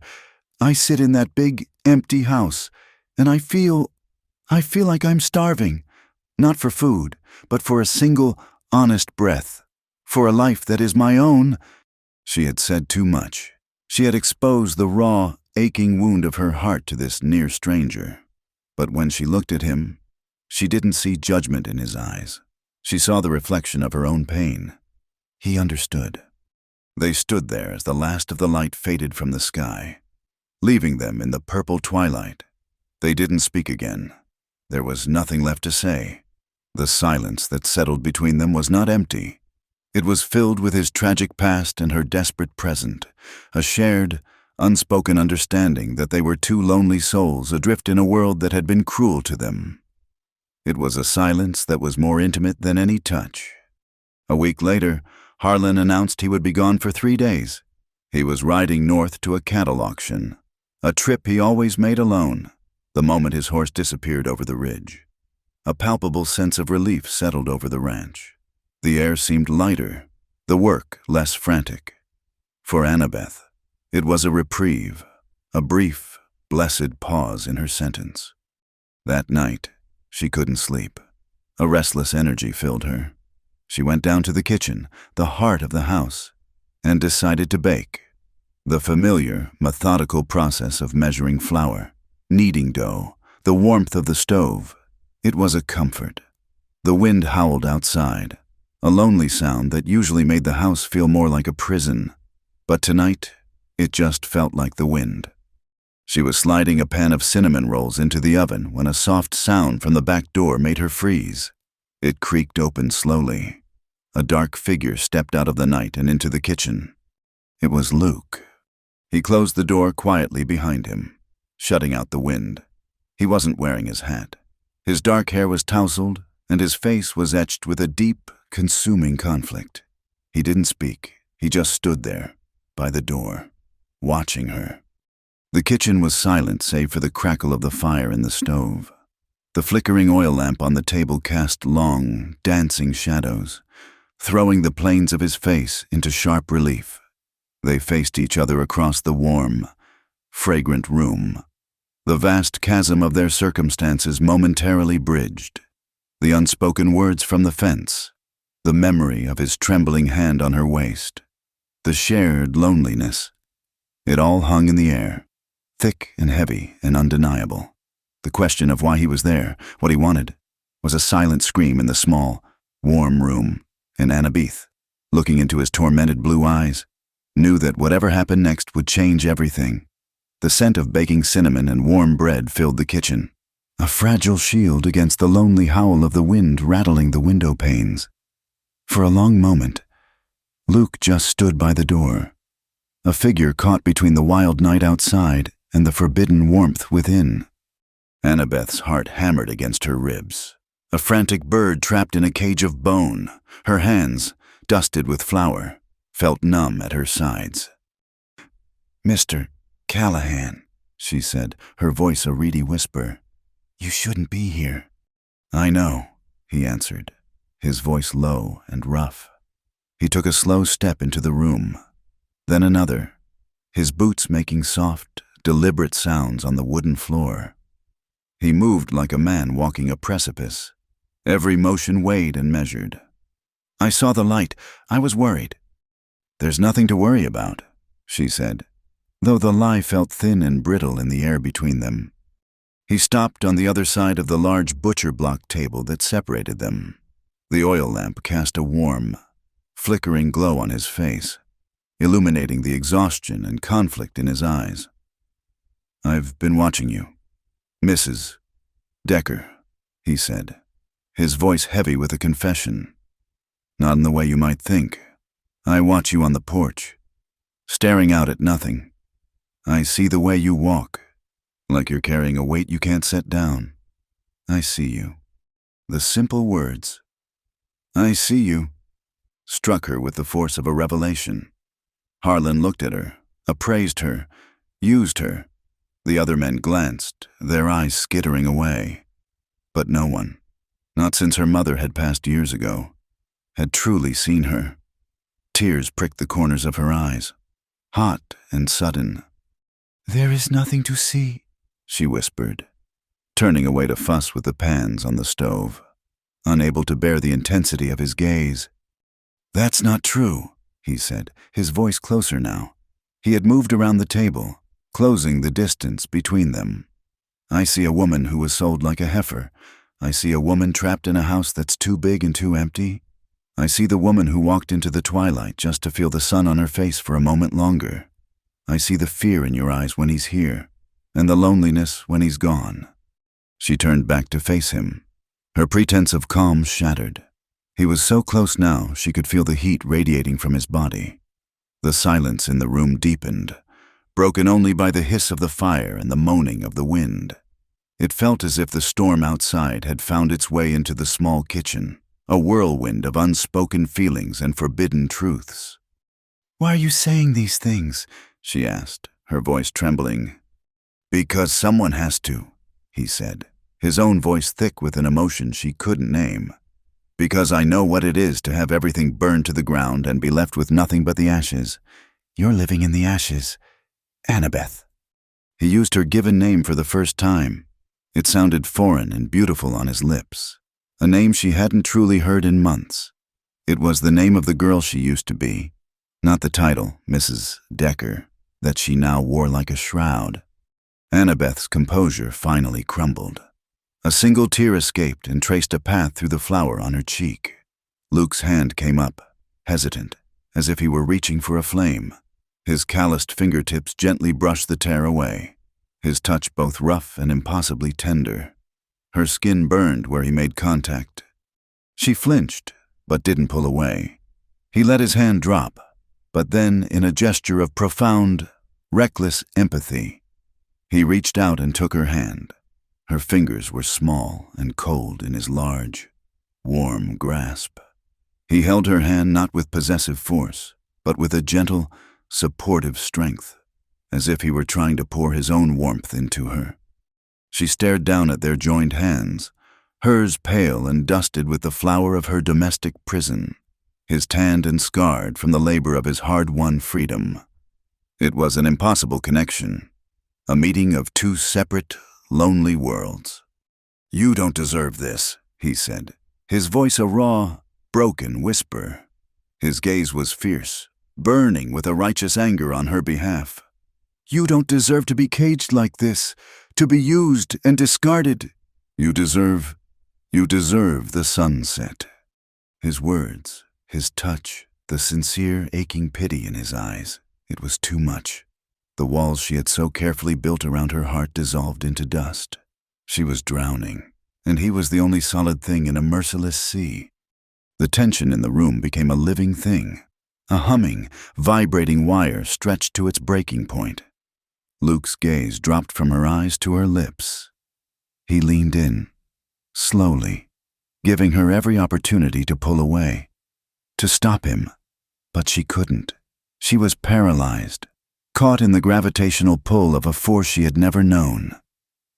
I sit in that big, empty house, and I feel like I'm starving, not for food, but for a single, honest breath, for a life that is my own." She had said too much. She had exposed the raw, aching wound of her heart to this near stranger. But when she looked at him, she didn't see judgment in his eyes. She saw the reflection of her own pain. He understood. They stood there as the last of the light faded from the sky, leaving them in the purple twilight. They didn't speak again. There was nothing left to say. The silence that settled between them was not empty. It was filled with his tragic past and her desperate present, a shared, unspoken understanding that they were two lonely souls adrift in a world that had been cruel to them. It was a silence that was more intimate than any touch. A week later, Harlan announced he would be gone for 3 days. He was riding north to a cattle auction, a trip he always made alone, the moment his horse disappeared over the ridge. A palpable sense of relief settled over the ranch. The air seemed lighter, the work less frantic. For Annabeth, it was a reprieve, a brief, blessed pause in her sentence. That night, she couldn't sleep. A restless energy filled her. She went down to the kitchen, the heart of the house, and decided to bake. The familiar, methodical process of measuring flour, kneading dough, the warmth of the stove. It was a comfort. The wind howled outside, a lonely sound that usually made the house feel more like a prison. But tonight, it just felt like the wind. She was sliding a pan of cinnamon rolls into the oven when a soft sound from the back door made her freeze. It creaked open slowly. A dark figure stepped out of the night and into the kitchen. It was Luke. He closed the door quietly behind him, shutting out the wind. He wasn't wearing his hat. His dark hair was tousled, and his face was etched with a deep, consuming conflict. He didn't speak. He just stood there, by the door, watching her. The kitchen was silent save for the crackle of the fire in the stove. The flickering oil lamp on the table cast long, dancing shadows, throwing the planes of his face into sharp relief. They faced each other across the warm, fragrant room. The vast chasm of their circumstances momentarily bridged. The unspoken words from the fence, the memory of his trembling hand on her waist, the shared loneliness. It all hung in the air, thick and heavy and undeniable. The question of why he was there, what he wanted, was a silent scream in the small, warm room, and Annabeth, looking into his tormented blue eyes, knew that whatever happened next would change everything. The scent of baking cinnamon and warm bread filled the kitchen, a fragile shield against the lonely howl of the wind rattling the window panes. For a long moment, Luke just stood by the door, a figure caught between the wild night outside and the forbidden warmth within. Annabeth's heart hammered against her ribs. A frantic bird trapped in a cage of bone, her hands, dusted with flour, felt numb at her sides. "Mr. Callahan," she said, her voice a reedy whisper. "You shouldn't be here." "I know," he answered, his voice low and rough. He took a slow step into the room, then another, his boots making soft, deliberate sounds on the wooden floor. He moved like a man walking a precipice, every motion weighed and measured, I saw the light. I was worried. There's nothing to worry about, she said, though the lie felt thin and brittle in the air between them. He stopped on the other side of the large butcher block table that separated them. The oil lamp cast a warm, flickering glow on his face, illuminating the exhaustion and conflict in his eyes. I've been watching you, Mrs. Decker, he said, his voice heavy with a confession. Not in the way you might think. I watch you on the porch, staring out at nothing. I see the way you walk, like you're carrying a weight you can't set down. I see you. The simple words, I see you, struck her with the force of a revelation. Harlan looked at her, appraised her, used her. The other men glanced, their eyes skittering away. But no one, not since her mother had passed years ago, had truly seen her. Tears pricked the corners of her eyes, hot and sudden. There is nothing to see, she whispered, turning away to fuss with the pans on the stove, unable to bear the intensity of his gaze. That's not true, he said, his voice closer now. He had moved around the table, closing the distance between them. I see a woman who was sold like a heifer. I see a woman trapped in a house that's too big and too empty. I see the woman who walked into the twilight just to feel the sun on her face for a moment longer. I see the fear in your eyes when he's here, and the loneliness when he's gone. She turned back to face him, her pretense of calm shattered. He was so close now she could feel the heat radiating from his body. The silence in the room deepened, broken only by the hiss of the fire and the moaning of the wind. It felt as if the storm outside had found its way into the small kitchen, a whirlwind of unspoken feelings and forbidden truths. Why are you saying these things? She asked, her voice trembling. Because someone has to, he said, his own voice thick with an emotion she couldn't name. Because I know what it is to have everything burned to the ground and be left with nothing but the ashes. You're living in the ashes. Annabeth. He used her given name for the first time. It sounded foreign and beautiful on his lips, a name she hadn't truly heard in months. It was the name of the girl she used to be, not the title, Mrs. Decker, that she now wore like a shroud. Annabeth's composure finally crumbled. A single tear escaped and traced a path through the flower on her cheek. Luke's hand came up, hesitant, as if he were reaching for a flame. His calloused fingertips gently brushed the tear away, his touch both rough and impossibly tender. Her skin burned where he made contact. She flinched, but didn't pull away. He let his hand drop, but then, in a gesture of profound, reckless empathy, he reached out and took her hand. Her fingers were small and cold in his large, warm grasp. He held her hand not with possessive force, but with a gentle, supportive strength, as if he were trying to pour his own warmth into her. She stared down at their joined hands, hers pale and dusted with the flower of her domestic prison, his tanned and scarred from the labor of his hard-won freedom. It was an impossible connection, a meeting of two separate, lonely worlds. You don't deserve this, he said, his voice a raw, broken whisper. His gaze was fierce, burning with a righteous anger on her behalf. You don't deserve to be caged like this, to be used and discarded. You deserve the sunset. His words, his touch, the sincere, aching pity in his eyes. It was too much. The walls she had so carefully built around her heart dissolved into dust. She was drowning, and he was the only solid thing in a merciless sea. The tension in the room became a living thing, a humming, vibrating wire stretched to its breaking point. Luke's gaze dropped from her eyes to her lips. He leaned in, slowly, giving her every opportunity to pull away, to stop him. But she couldn't. She was paralyzed, caught in the gravitational pull of a force she had never known.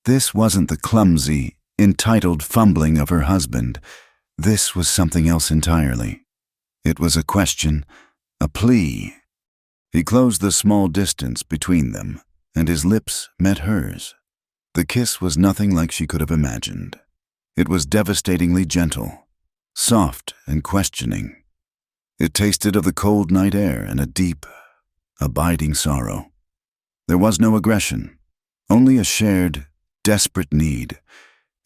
This wasn't the clumsy, entitled fumbling of her husband. This was something else entirely. It was a question, a plea. He closed the small distance between them, and his lips met hers. The kiss was nothing like she could have imagined. It was devastatingly gentle, soft and questioning, It tasted of the cold night air and a deep, abiding sorrow. There was no aggression, only a shared, desperate need.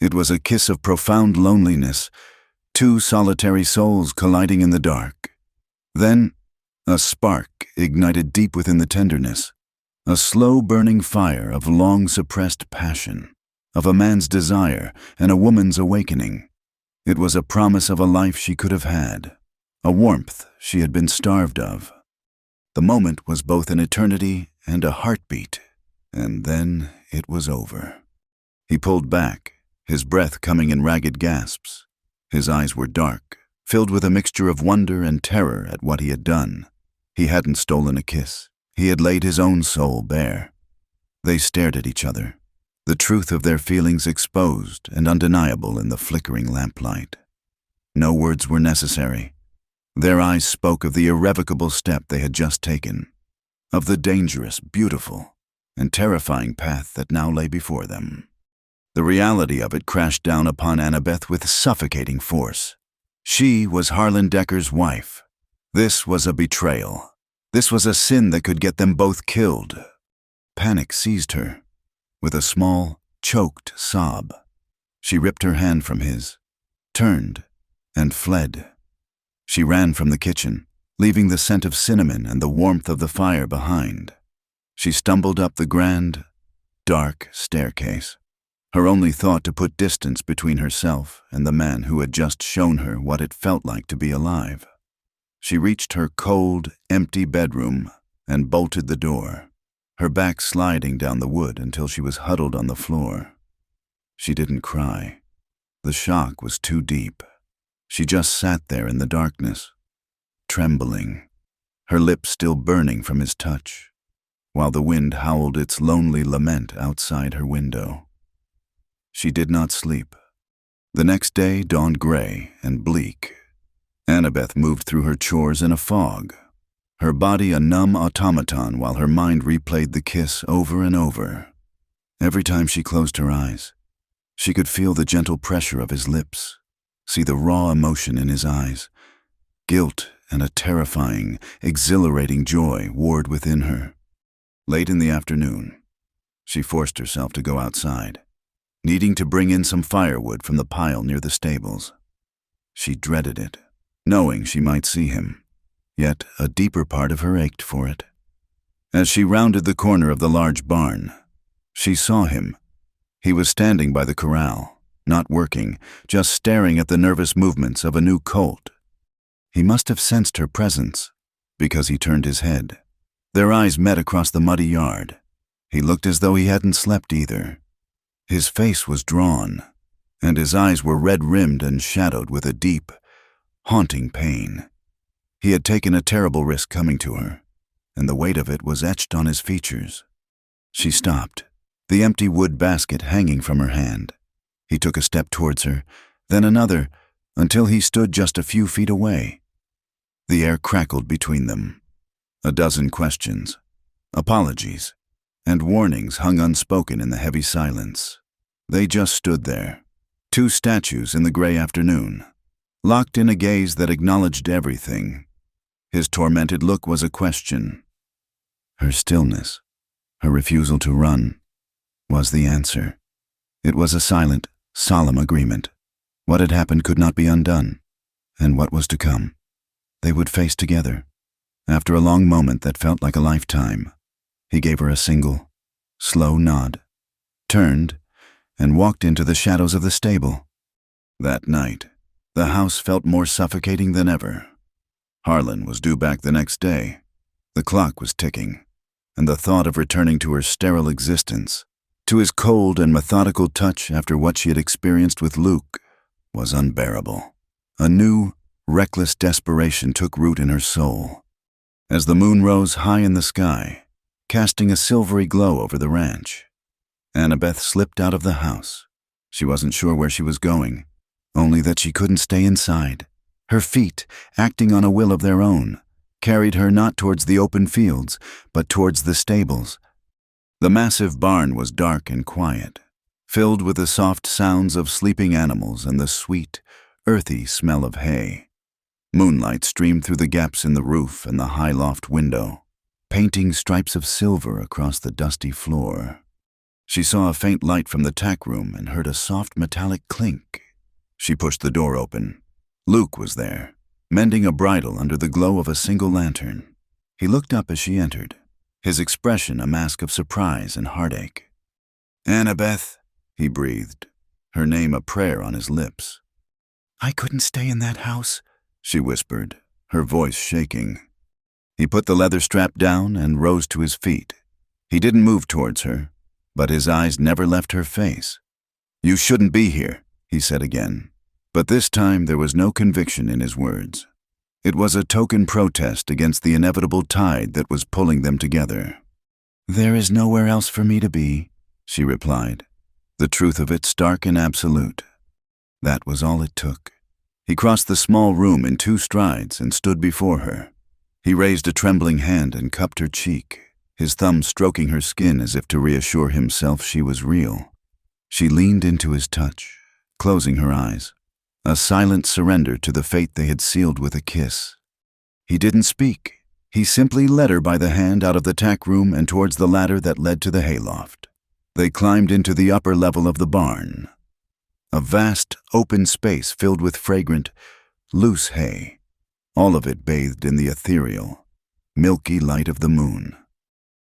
It was a kiss of profound loneliness, two solitary souls colliding in the dark. Then, a spark ignited deep within the tenderness, a slow-burning fire of long-suppressed passion, of a man's desire and a woman's awakening. It was a promise of a life she could have had, a warmth she had been starved of. The moment was both an eternity and a heartbeat, and then it was over. He pulled back, his breath coming in ragged gasps. His eyes were dark, filled with a mixture of wonder and terror at what he had done. He hadn't stolen a kiss. He had laid his own soul bare. They stared at each other, the truth of their feelings exposed and undeniable in the flickering lamplight. No words were necessary. Their eyes spoke of the irrevocable step they had just taken, of the dangerous, beautiful, and terrifying path that now lay before them. The reality of it crashed down upon Annabeth with suffocating force. She was Harlan Decker's wife. This was a betrayal. This was a sin that could get them both killed. Panic seized her. With a small, choked sob, she ripped her hand from his, turned, and fled. She ran from the kitchen, leaving the scent of cinnamon and the warmth of the fire behind. She stumbled up the grand, dark staircase, her only thought to put distance between herself and the man who had just shown her what it felt like to be alive. She reached her cold, empty bedroom and bolted the door, her back sliding down the wood until she was huddled on the floor. She didn't cry. The shock was too deep. She just sat there in the darkness, trembling, her lips still burning from his touch, while the wind howled its lonely lament outside her window. She did not sleep. The next day dawned gray and bleak. Annabeth moved through her chores in a fog, her body a numb automaton while her mind replayed the kiss over and over. Every time she closed her eyes, she could feel the gentle pressure of his lips, see the raw emotion in his eyes. Guilt and a terrifying, exhilarating joy warred within her. Late in the afternoon, she forced herself to go outside, needing to bring in some firewood from the pile near the stables. She dreaded it, knowing she might see him, yet a deeper part of her ached for it. As she rounded the corner of the large barn, she saw him. He was standing by the corral, not working, just staring at the nervous movements of a new colt. He must have sensed her presence, because he turned his head. Their eyes met across the muddy yard. He looked as though he hadn't slept either. His face was drawn, and his eyes were red-rimmed and shadowed with a deep, haunting pain. He had taken a terrible risk coming to her, and the weight of it was etched on his features. She stopped, the empty wood basket hanging from her hand. He took a step towards her, then another, until he stood just a few feet away. The air crackled between them. A dozen questions, apologies, and warnings hung unspoken in the heavy silence. They just stood there, two statues in the gray afternoon, locked in a gaze that acknowledged everything. His tormented look was a question. Her stillness, her refusal to run, was the answer. It was a silent, solemn agreement. What had happened could not be undone, and what was to come, they would face together. After a long moment that felt like a lifetime, he gave her a single, slow nod, turned, and walked into the shadows of the stable. That night, the house felt more suffocating than ever. Harlan was due back the next day. The clock was ticking, and the thought of returning to her sterile existence, to his cold and methodical touch after what she had experienced with Luke, was unbearable. A new, reckless desperation took root in her soul. As the moon rose high in the sky, casting a silvery glow over the ranch, Annabeth slipped out of the house. She wasn't sure where she was going, only that she couldn't stay inside. Her feet, acting on a will of their own, carried her not towards the open fields, but towards the stables. The massive barn was dark and quiet, filled with the soft sounds of sleeping animals and the sweet, earthy smell of hay. Moonlight streamed through the gaps in the roof and the high loft window, painting stripes of silver across the dusty floor. She saw a faint light from the tack room and heard a soft metallic clink. She pushed the door open. Luke was there, mending a bridle under the glow of a single lantern. He looked up as she entered, his expression a mask of surprise and heartache. "Annabeth," he breathed, her name a prayer on his lips. "I couldn't stay in that house," she whispered, her voice shaking. He put the leather strap down and rose to his feet. He didn't move towards her, but his eyes never left her face. "You shouldn't be here," he said again, but this time there was no conviction in his words. It was a token protest against the inevitable tide that was pulling them together. "There is nowhere else for me to be," she replied, the truth of it stark and absolute. That was all it took. He crossed the small room in 2 strides and stood before her. He raised a trembling hand and cupped her cheek, his thumb stroking her skin as if to reassure himself she was real. She leaned into his touch, closing her eyes, a silent surrender to the fate they had sealed with a kiss. He didn't speak. He simply led her by the hand out of the tack room and towards the ladder that led to the hayloft. They climbed into the upper level of the barn, a vast, open space filled with fragrant, loose hay, all of it bathed in the ethereal, milky light of the moon.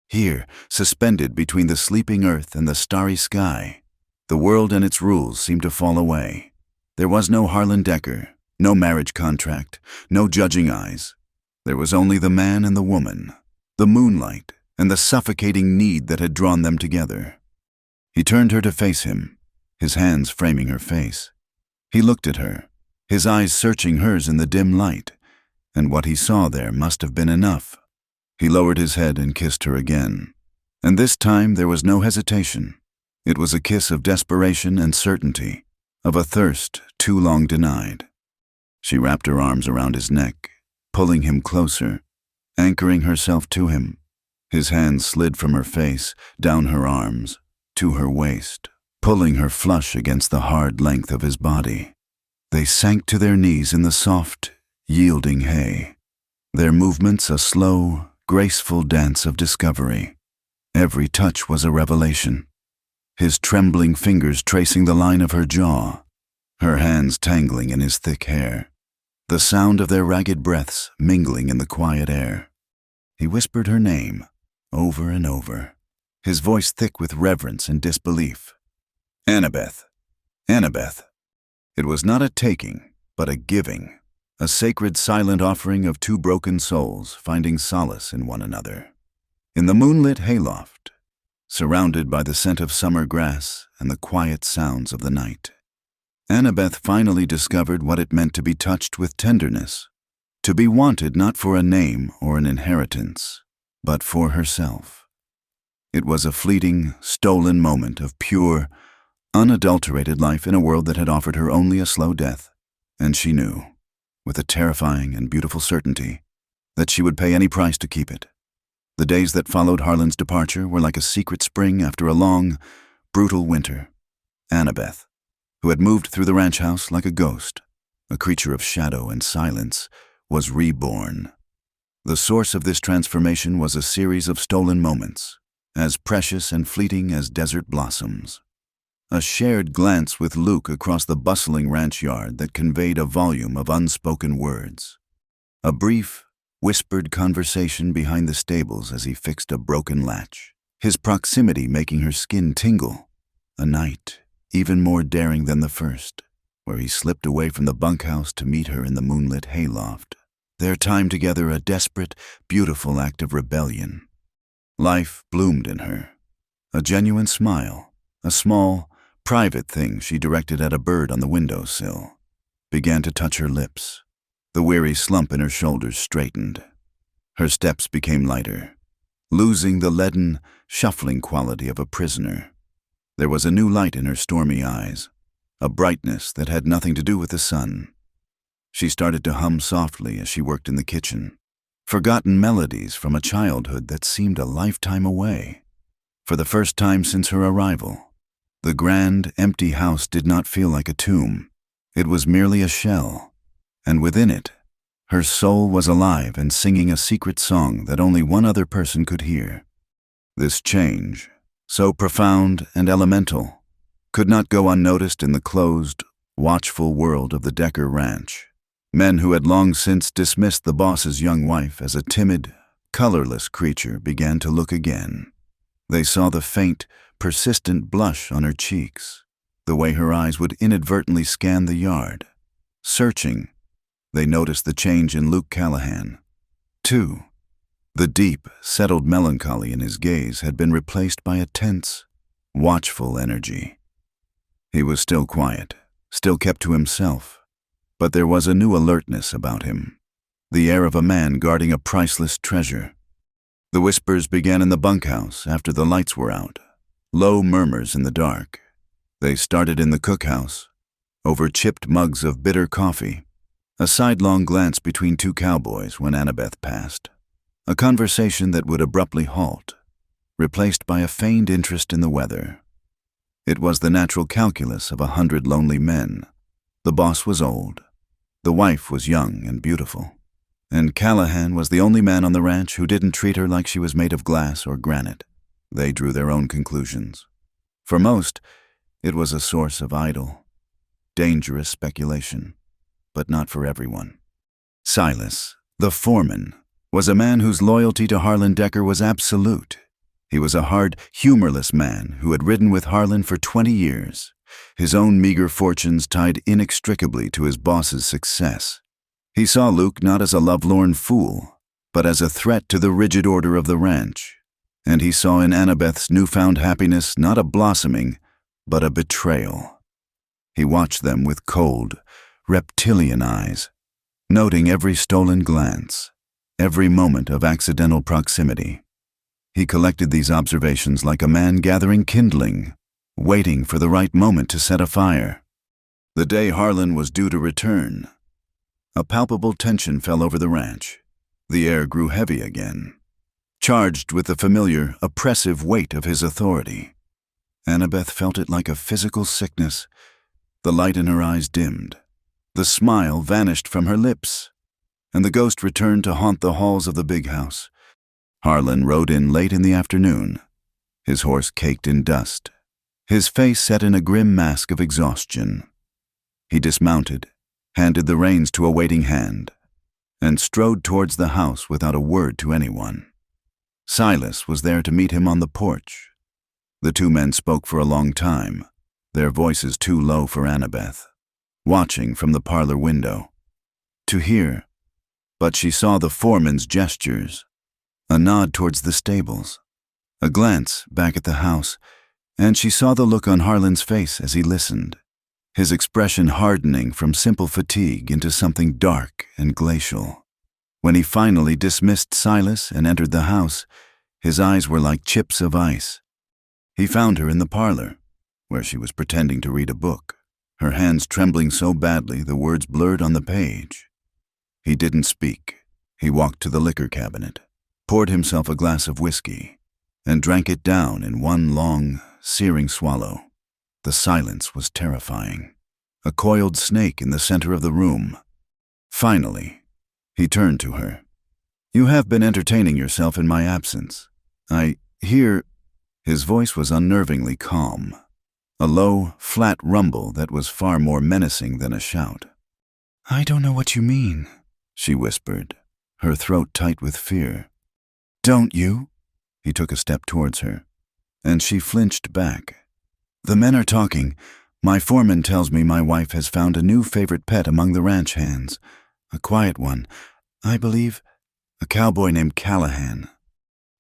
Here, suspended between the sleeping earth and the starry sky, the world and its rules seemed to fall away. There was no Harlan Decker, no marriage contract, no judging eyes. There was only the man and the woman, the moonlight, and the suffocating need that had drawn them together. He turned her to face him, his hands framing her face. He looked at her, his eyes searching hers in the dim light, and what he saw there must have been enough. He lowered his head and kissed her again, and this time there was no hesitation. It was a kiss of desperation and certainty, of a thirst too long denied. She wrapped her arms around his neck, pulling him closer, anchoring herself to him. His hands slid from her face, down her arms, to her waist, pulling her flush against the hard length of his body. They sank to their knees in the soft, yielding hay, their movements a slow, graceful dance of discovery. Every touch was a revelation, his trembling fingers tracing the line of her jaw, her hands tangling in his thick hair, the sound of their ragged breaths mingling in the quiet air. He whispered her name, over and over, his voice thick with reverence and disbelief. "Annabeth, Annabeth." It was not a taking, but a giving, a sacred silent offering of 2 broken souls finding solace in one another. In the moonlit hayloft, surrounded by the scent of summer grass and the quiet sounds of the night, Annabeth finally discovered what it meant to be touched with tenderness, to be wanted not for a name or an inheritance, but for herself. It was a fleeting, stolen moment of pure, unadulterated life in a world that had offered her only a slow death, and she knew, with a terrifying and beautiful certainty, that she would pay any price to keep it. The days that followed Harlan's departure were like a secret spring after a long, brutal winter. Annabeth, who had moved through the ranch house like a ghost, a creature of shadow and silence, was reborn. The source of this transformation was a series of stolen moments, as precious and fleeting as desert blossoms. A shared glance with Luke across the bustling ranch yard that conveyed a volume of unspoken words. A brief, whispered conversation behind the stables as he fixed a broken latch, his proximity making her skin tingle. A night, even more daring than the first, where he slipped away from the bunkhouse to meet her in the moonlit hayloft. Their time together a desperate, beautiful act of rebellion. Life bloomed in her. A genuine smile, a small, private thing she directed at a bird on the windowsill, began to touch her lips. The weary slump in her shoulders straightened. Her steps became lighter, losing the leaden, shuffling quality of a prisoner. There was a new light in her stormy eyes, a brightness that had nothing to do with the sun. She started to hum softly as she worked in the kitchen, forgotten melodies from a childhood that seemed a lifetime away. For the first time since her arrival, the grand, empty house did not feel like a tomb. It was merely a shell, and within it, Her soul was alive and singing a secret song that only one other person could hear. This change, so profound and elemental, could not go unnoticed in the closed, watchful world of the Decker Ranch. Men who had long since dismissed the boss's young wife as a timid, colorless creature began to look again. They saw the faint, persistent blush on her cheeks, the way her eyes would inadvertently scan the yard. Searching, they noticed the change in Luke Callahan. Too, the deep, settled melancholy in his gaze had been replaced by a tense, watchful energy. He was still quiet, still kept to himself, but there was a new alertness about him, the air of a man guarding a priceless treasure. The whispers began in the bunkhouse after the lights were out, low murmurs in the dark. They started in the cookhouse, over chipped mugs of bitter coffee, a sidelong glance between two cowboys when Annabeth passed, a conversation that would abruptly halt, replaced by a feigned interest in the weather. It was the natural calculus of 100 lonely men. The boss was old, the wife was young and beautiful, and Callahan was the only man on the ranch who didn't treat her like she was made of glass or granite. They drew their own conclusions. For most, it was a source of idle, dangerous speculation, but not for everyone. Silas, the foreman, was a man whose loyalty to Harlan Decker was absolute. He was a hard, humorless man who had ridden with Harlan for 20 years, his own meager fortunes tied inextricably to his boss's success. He saw Luke not as a lovelorn fool, but as a threat to the rigid order of the ranch. And he saw in Annabeth's newfound happiness not a blossoming, but a betrayal. He watched them with cold, reptilian eyes, noting every stolen glance, every moment of accidental proximity. He collected these observations like a man gathering kindling, waiting for the right moment to set a fire. The day Harlan was due to return, a palpable tension fell over the ranch. The air grew heavy again, charged with the familiar, oppressive weight of his authority. Annabeth felt it like a physical sickness. The light in her eyes dimmed. The smile vanished from her lips, and the ghost returned to haunt the halls of the big house. Harlan rode in late in the afternoon, his horse caked in dust, his face set in a grim mask of exhaustion. He dismounted, handed the reins to a waiting hand, and strode towards the house without a word to anyone. Silas was there to meet him on the porch. The two men spoke for a long time, their voices too low for Annabeth, watching from the parlor window. To hear, but she saw the foreman's gestures, a nod towards the stables, a glance back at the house, and she saw the look on Harlan's face as he listened, his expression hardening from simple fatigue into something dark and glacial. When he finally dismissed Silas and entered the house, his eyes were like chips of ice. He found her in the parlor, where she was pretending to read a book, her hands trembling so badly the words blurred on the page. He didn't speak. He walked to the liquor cabinet, poured himself a glass of whiskey, and drank it down in one long, searing swallow. The silence was terrifying, a coiled snake in the center of the room. Finally, he turned to her. "You have been entertaining yourself in my absence. I hear—" His voice was unnervingly calm, a low, flat rumble that was far more menacing than a shout. "I don't know what you mean," she whispered, her throat tight with fear. "Don't you?" He took a step towards her, and she flinched back. "The men are talking. My foreman tells me my wife has found a new favorite pet among the ranch hands, a quiet one, I believe, a cowboy named Callahan."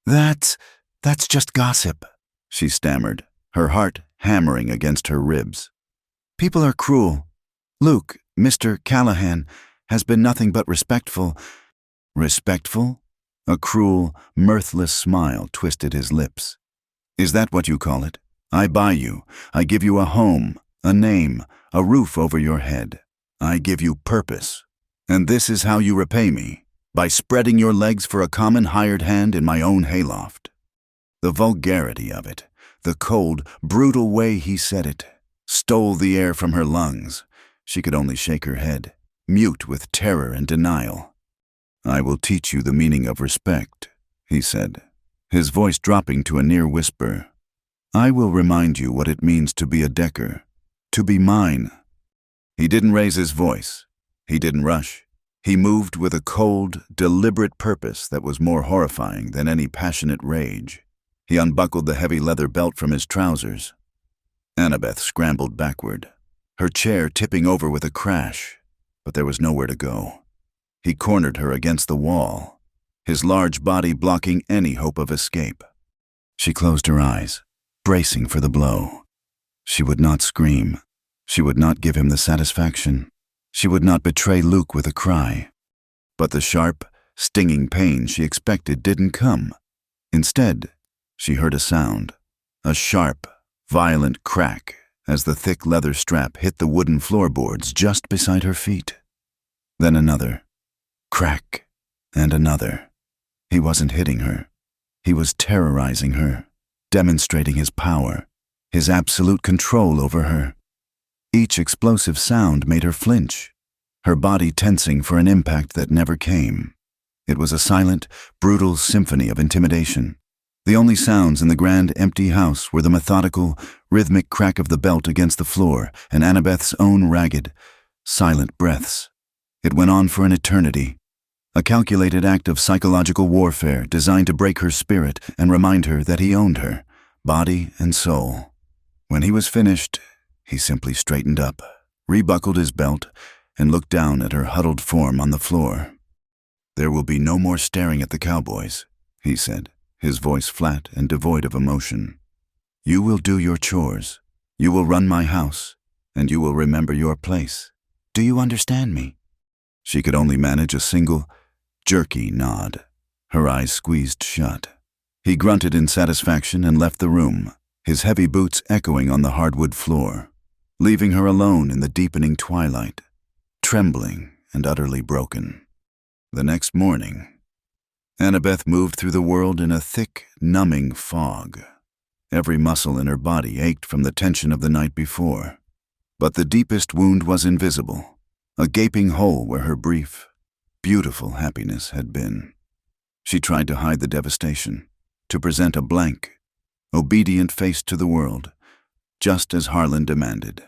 That's just gossip," she stammered, her heart hammering against her ribs. "People are cruel. Luke, Mr. Callahan, has been nothing but respectful." "Respectful?" A cruel, mirthless smile twisted his lips. "Is that what you call it? I buy you. I give you a home, a name, a roof over your head. I give you purpose. And this is how you repay me, by spreading your legs for a common hired hand in my own hayloft." The vulgarity of it, the cold, brutal way he said it, stole the air from her lungs. She could only shake her head, mute with terror and denial. "I will teach you the meaning of respect," he said, his voice dropping to a near whisper. "I will remind you what it means to be a Decker, to be mine." He didn't raise his voice. He didn't rush. He moved with a cold, deliberate purpose that was more horrifying than any passionate rage. He unbuckled the heavy leather belt from his trousers. Annabeth scrambled backward, her chair tipping over with a crash, but there was nowhere to go. He cornered her against the wall, his large body blocking any hope of escape. She closed her eyes, bracing for the blow. She would not scream. She would not give him the satisfaction. She would not betray Luke with a cry. But the sharp, stinging pain she expected didn't come. Instead, she heard a sound, a sharp, violent crack as the thick leather strap hit the wooden floorboards just beside her feet. Then another crack, and another. He wasn't hitting her. He was terrorizing her, demonstrating his power, his absolute control over her. Each explosive sound made her flinch, her body tensing for an impact that never came. It was a silent, brutal symphony of intimidation. The only sounds in the grand, empty house were the methodical, rhythmic crack of the belt against the floor and Annabeth's own ragged, silent breaths. It went on for an eternity, a calculated act of psychological warfare designed to break her spirit and remind her that he owned her, body and soul. When he was finished, he simply straightened up, rebuckled his belt, and looked down at her huddled form on the floor. "There will be no more staring at the cowboys," he said, his voice flat and devoid of emotion. "You will do your chores, you will run my house, and you will remember your place. Do you understand me?" She could only manage a single, jerky nod, her eyes squeezed shut. He grunted in satisfaction and left the room, his heavy boots echoing on the hardwood floor, leaving her alone in the deepening twilight, trembling and utterly broken. The next morning, Annabeth moved through the world in a thick, numbing fog. Every muscle in her body ached from the tension of the night before, but the deepest wound was invisible, a gaping hole where her brief, beautiful happiness had been. She tried to hide the devastation, to present a blank, obedient face to the world, just as Harlan demanded.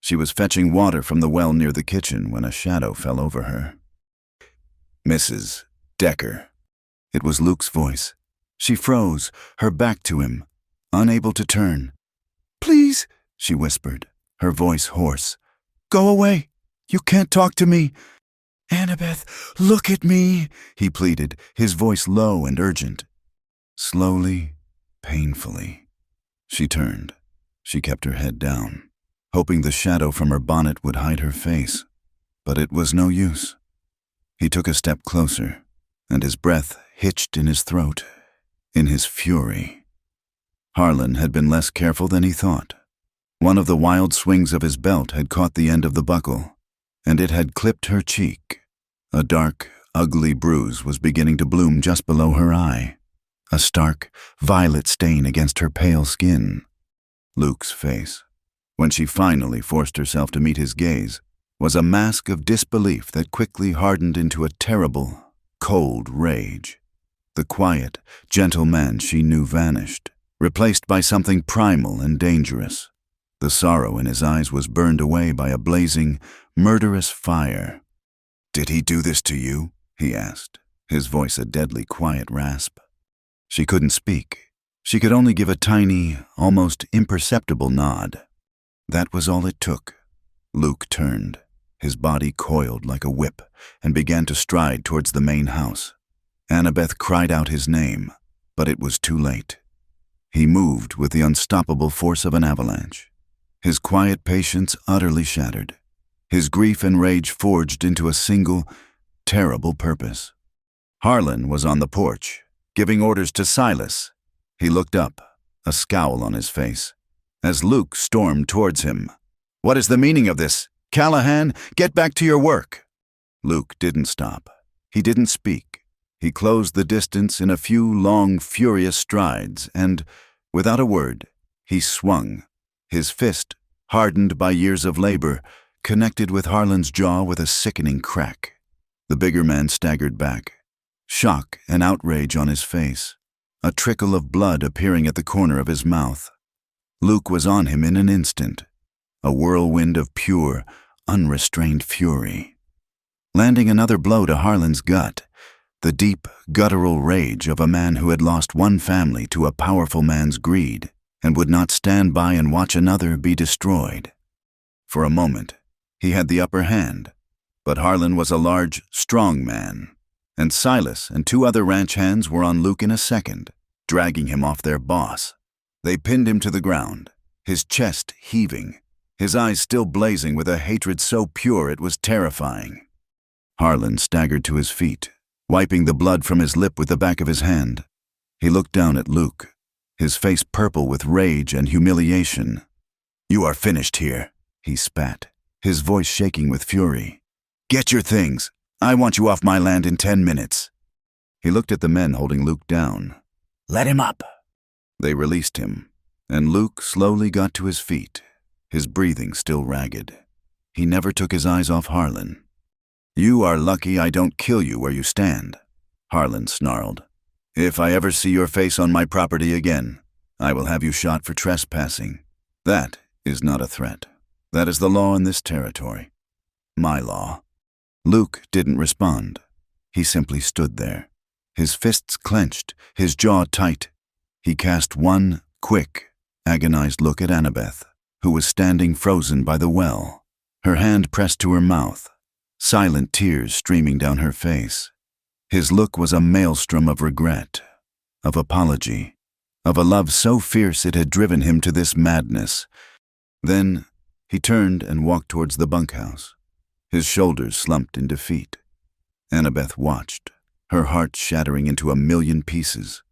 She was fetching water from the well near the kitchen when a shadow fell over her. "Mrs. Decker." It was Luke's voice. She froze, her back to him, unable to turn. "Please," she whispered, her voice hoarse. "Go away. You can't talk to me." "Annabeth, look at me," he pleaded, his voice low and urgent. Slowly, painfully, she turned. She kept her head down, hoping the shadow from her bonnet would hide her face. But it was no use. He took a step closer, and his breath hitched in his throat, in his fury. Harlan had been less careful than he thought. One of the wild swings of his belt had caught the end of the buckle, and it had clipped her cheek. A dark, ugly bruise was beginning to bloom just below her eye, a stark, violet stain against her pale skin. Luke's face, when she finally forced herself to meet his gaze, was a mask of disbelief that quickly hardened into a terrible, cold rage. The quiet, gentle man she knew vanished, replaced by something primal and dangerous. The sorrow in his eyes was burned away by a blazing, murderous fire. "Did he do this to you?" he asked, his voice a deadly quiet rasp. She couldn't speak. She could only give a tiny, almost imperceptible nod. That was all it took. Luke turned, his body coiled like a whip, and began to stride towards the main house. Annabeth cried out his name, but it was too late. He moved with the unstoppable force of an avalanche, his quiet patience utterly shattered, his grief and rage forged into a single, terrible purpose. Harlan was on the porch, giving orders to Silas. He looked up, a scowl on his face, as Luke stormed towards him. "What is the meaning of this? Callahan, get back to your work." Luke didn't stop. He didn't speak. He closed the distance in a few long, furious strides, and, without a word, he swung. His fist, hardened by years of labor, connected with Harlan's jaw with a sickening crack. The bigger man staggered back, shock and outrage on his face, a trickle of blood appearing at the corner of his mouth. Luke was on him in an instant, a whirlwind of pure, unrestrained fury. Landing another blow to Harlan's gut, the deep, guttural rage of a man who had lost one family to a powerful man's greed and would not stand by and watch another be destroyed. For a moment, he had the upper hand, but Harlan was a large, strong man, and Silas and two other ranch hands were on Luke in a second, dragging him off their boss. They pinned him to the ground, his chest heaving, his eyes still blazing with a hatred so pure it was terrifying. Harlan staggered to his feet, wiping the blood from his lip with the back of his hand. He looked down at Luke, his face purple with rage and humiliation. "You are finished here," he spat, his voice shaking with fury. "Get your things. I want you off my land in 10 minutes. He looked at the men holding Luke down. "Let him up." They released him, and Luke slowly got to his feet, his breathing still ragged. He never took his eyes off Harlan. "You are lucky I don't kill you where you stand," Harlan snarled. "If I ever see your face on my property again, I will have you shot for trespassing. That is not a threat. That is the law in this territory. My law." Luke didn't respond. He simply stood there, his fists clenched, his jaw tight. He cast one quick, agonized look at Annabeth, who was standing frozen by the well, her hand pressed to her mouth, silent tears streaming down her face. His look was a maelstrom of regret, of apology, of a love so fierce it had driven him to this madness. Then he turned and walked towards the bunkhouse, his shoulders slumped in defeat. Annabeth watched, her heart shattering into a million pieces.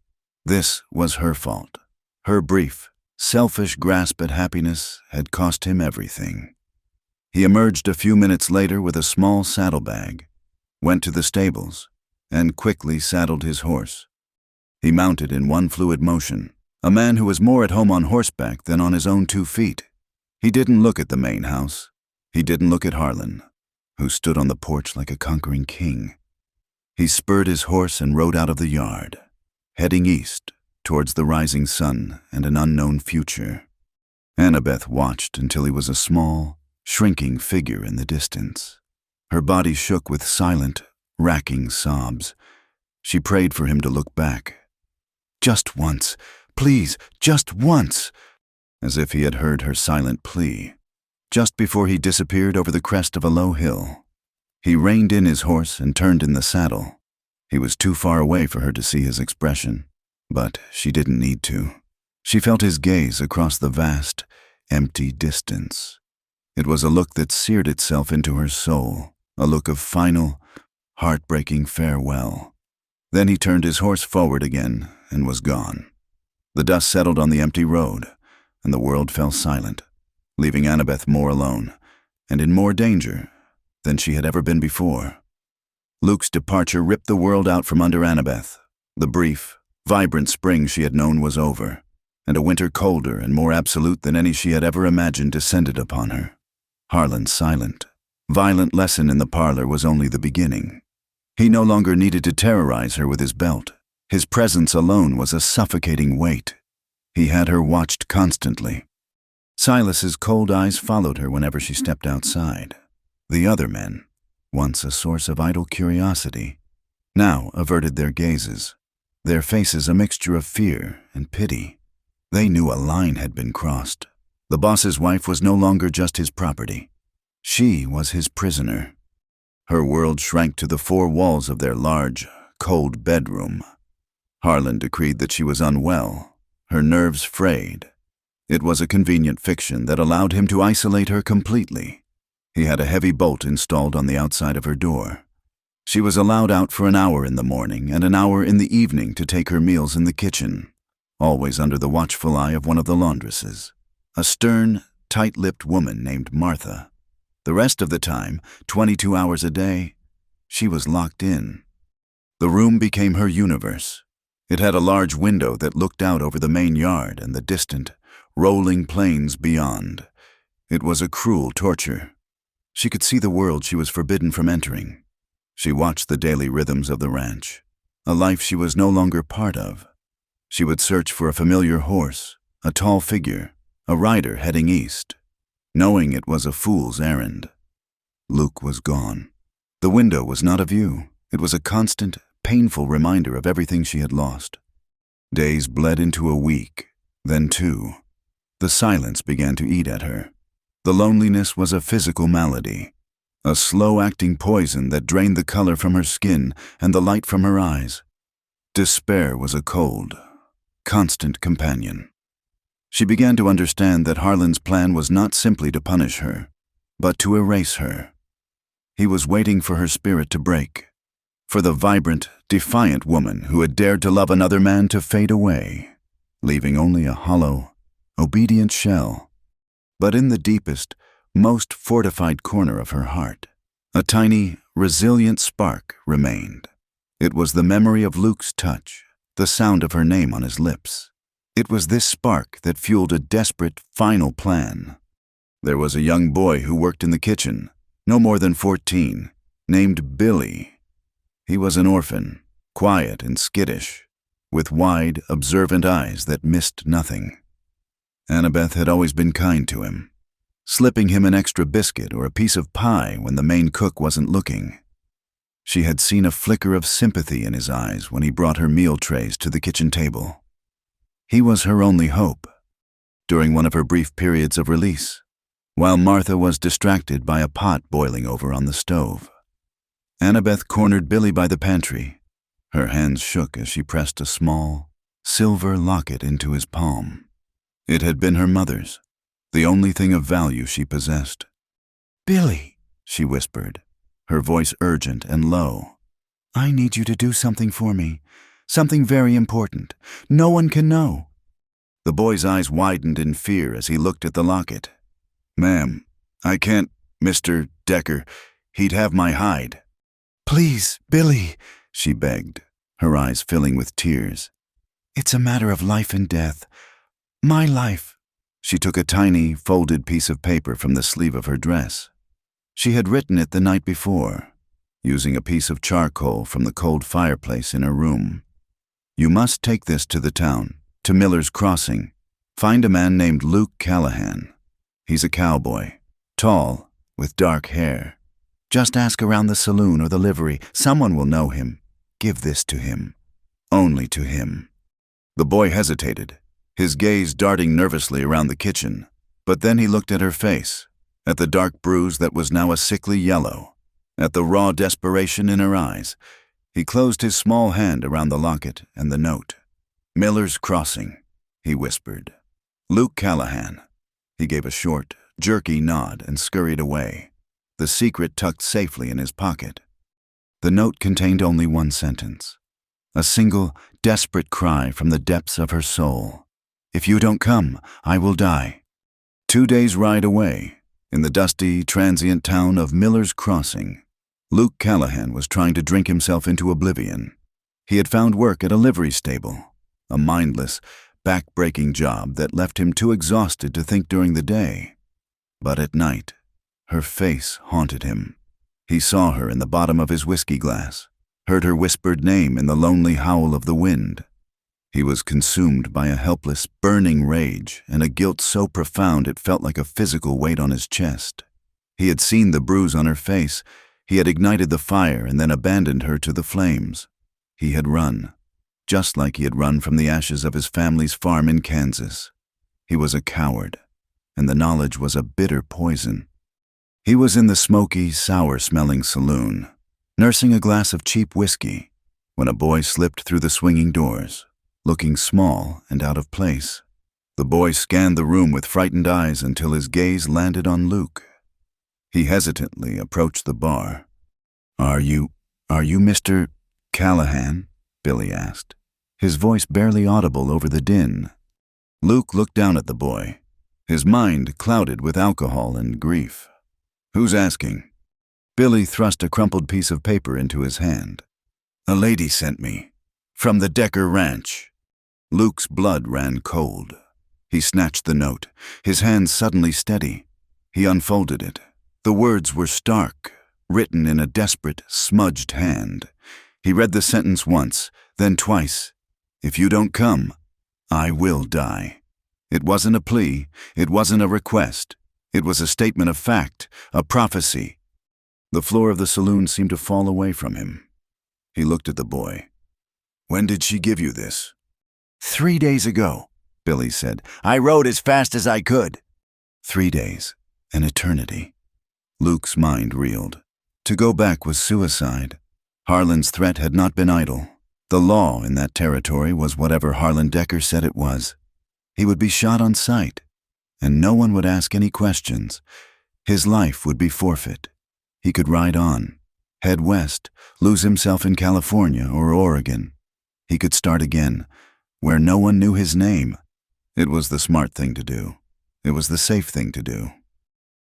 This was her fault. Her brief, selfish grasp at happiness had cost him everything. He emerged a few minutes later with a small saddlebag, went to the stables, and quickly saddled his horse. He mounted in one fluid motion, a man who was more at home on horseback than on his own 2 feet. He didn't look at the main house. He didn't look at Harlan, who stood on the porch like a conquering king. He spurred his horse and rode out of the yard, heading east towards the rising sun and an unknown future. Annabeth watched until he was a small, shrinking figure in the distance. Her body shook with silent, racking sobs. She prayed for him to look back. Just once, please, just once, as if he had heard her silent plea. Just before he disappeared over the crest of a low hill, he reined in his horse and turned in the saddle. He was too far away for her to see his expression, but she didn't need to. She felt his gaze across the vast, empty distance. It was a look that seared itself into her soul, a look of final, heartbreaking farewell. Then he turned his horse forward again and was gone. The dust settled on the empty road, and the world fell silent, leaving Annabeth more alone, and in more danger than she had ever been before. Luke's departure ripped the world out from under Annabeth. The brief, vibrant spring she had known was over, and a winter colder and more absolute than any she had ever imagined descended upon her. Harlan's silent, violent lesson in the parlor was only the beginning. He no longer needed to terrorize her with his belt. His presence alone was a suffocating weight. He had her watched constantly. Silas's cold eyes followed her whenever she stepped outside. The other men, once a source of idle curiosity, now averted their gazes, their faces a mixture of fear and pity. They knew a line had been crossed. The boss's wife was no longer just his property. She was his prisoner. Her world shrank to the 4 walls of their large, cold bedroom. Harlan decreed that she was unwell, her nerves frayed. It was a convenient fiction that allowed him to isolate her completely. He had a heavy bolt installed on the outside of her door. She was allowed out for an hour in the morning and an hour in the evening to take her meals in the kitchen, always under the watchful eye of one of the laundresses, a stern, tight-lipped woman named Martha. The rest of the time, 22 hours a day, she was locked in. The room became her universe. It had a large window that looked out over the main yard and the distant, rolling plains beyond. It was a cruel torture. She could see the world she was forbidden from entering. She watched the daily rhythms of the ranch, a life she was no longer part of. She would search for a familiar horse, a tall figure, a rider heading east, knowing it was a fool's errand. Luke was gone. The window was not a view. It was a constant, painful reminder of everything she had lost. Days bled into a week, then 2. The silence began to eat at her. The loneliness was a physical malady, a slow-acting poison that drained the color from her skin and the light from her eyes. Despair was a cold, constant companion. She began to understand that Harlan's plan was not simply to punish her, but to erase her. He was waiting for her spirit to break, for the vibrant, defiant woman who had dared to love another man to fade away, leaving only a hollow, obedient shell. But in the deepest, most fortified corner of her heart, a tiny, resilient spark remained. It was the memory of Luke's touch, the sound of her name on his lips. It was this spark that fueled a desperate, final plan. There was a young boy who worked in the kitchen, no more than 14, named Billy. He was an orphan, quiet and skittish, with wide, observant eyes that missed nothing. Annabeth had always been kind to him, slipping him an extra biscuit or a piece of pie when the main cook wasn't looking. She had seen a flicker of sympathy in his eyes when he brought her meal trays to the kitchen table. He was her only hope, during one of her brief periods of release, while Martha was distracted by a pot boiling over on the stove. Annabeth cornered Billy by the pantry. Her hands shook as she pressed a small, silver locket into his palm. It had been her mother's, the only thing of value she possessed. "Billy," she whispered, her voice urgent and low. "I need you to do something for me, something very important. No one can know." The boy's eyes widened in fear as he looked at the locket. "Ma'am, I can't, Mr. Decker. He'd have my hide." "Please, Billy," she begged, her eyes filling with tears. "It's a matter of life and death. My life." She took a tiny, folded piece of paper from the sleeve of her dress. She had written it the night before, using a piece of charcoal from the cold fireplace in her room. "You must take this to the town, to Miller's Crossing. Find a man named Luke Callahan. He's a cowboy, tall, with dark hair. Just ask around the saloon or the livery. Someone will know him. Give this to him. Only to him." The boy hesitated, his gaze darting nervously around the kitchen. But then he looked at her face, at the dark bruise that was now a sickly yellow, at the raw desperation in her eyes. He closed his small hand around the locket and the note. "Miller's Crossing," he whispered. "Luke Callahan." He gave a short, jerky nod and scurried away, the secret tucked safely in his pocket. The note contained only one sentence, a single, desperate cry from the depths of her soul. "If you don't come, I will die." 2 days' ride away, in the dusty, transient town of Miller's Crossing, Luke Callahan was trying to drink himself into oblivion. He had found work at a livery stable, a mindless, back-breaking job that left him too exhausted to think during the day. But at night, her face haunted him. He saw her in the bottom of his whiskey glass, heard her whispered name in the lonely howl of the wind. He was consumed by a helpless, burning rage and a guilt so profound it felt like a physical weight on his chest. He had seen the bruise on her face. He had ignited the fire and then abandoned her to the flames. He had run, just like he had run from the ashes of his family's farm in Kansas. He was a coward, and the knowledge was a bitter poison. He was in the smoky, sour-smelling saloon, nursing a glass of cheap whiskey, when a boy slipped through the swinging doors, looking small and out of place. The boy scanned the room with frightened eyes until his gaze landed on Luke. He hesitantly approached the bar. Are you Mr. Callahan?" Billy asked, his voice barely audible over the din. Luke looked down at the boy, his mind clouded with alcohol and grief. "Who's asking?" Billy thrust a crumpled piece of paper into his hand. "A lady sent me, from the Decker Ranch." Luke's blood ran cold. He snatched the note, his hands suddenly steady. He unfolded it. The words were stark, written in a desperate, smudged hand. He read the sentence once, then twice. "If you don't come, I will die." It wasn't a plea, it wasn't a request. It was a statement of fact, a prophecy. The floor of the saloon seemed to fall away from him. He looked at the boy. "When did she give you this?" 3 days ago," Billy said. "I rode as fast as I could." 3 days, an eternity. Luke's mind reeled. To go back was suicide. Harlan's threat had not been idle. The law in that territory was whatever Harlan Decker said it was. He would be shot on sight, and no one would ask any questions. His life would be forfeit. He could ride on, head west, lose himself in California or Oregon. He could start again, where no one knew his name. It was the smart thing to do. It was the safe thing to do.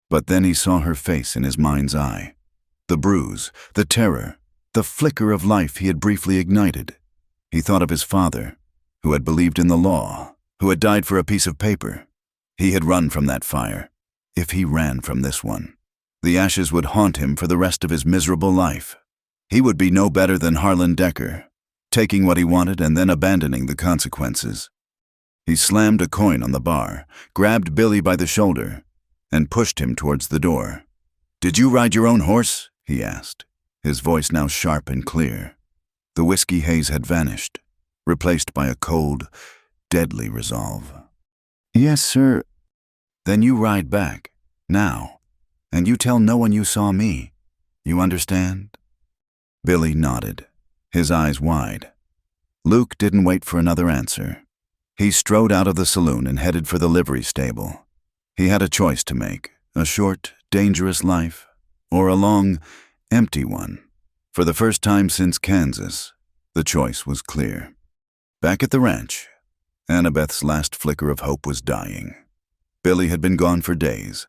But then he saw her face in his mind's eye. The bruise, the terror, the flicker of life he had briefly ignited. He thought of his father, who had believed in the law, who had died for a piece of paper. He had run from that fire. If he ran from this one, the ashes would haunt him for the rest of his miserable life. He would be no better than Harlan Decker, taking what he wanted and then abandoning the consequences. He slammed a coin on the bar, grabbed Billy by the shoulder, and pushed him towards the door. "Did you ride your own horse?" he asked, his voice now sharp and clear. The whiskey haze had vanished, replaced by a cold, deadly resolve. "Yes, sir." "Then you ride back, now, and you tell no one you saw me. You understand?" Billy nodded, his eyes wide. Luke didn't wait for another answer. He strode out of the saloon and headed for the livery stable. He had a choice to make, a short, dangerous life, or a long, empty one. For the first time since Kansas, the choice was clear. Back at the ranch, Annabeth's last flicker of hope was dying. Billy had been gone for days,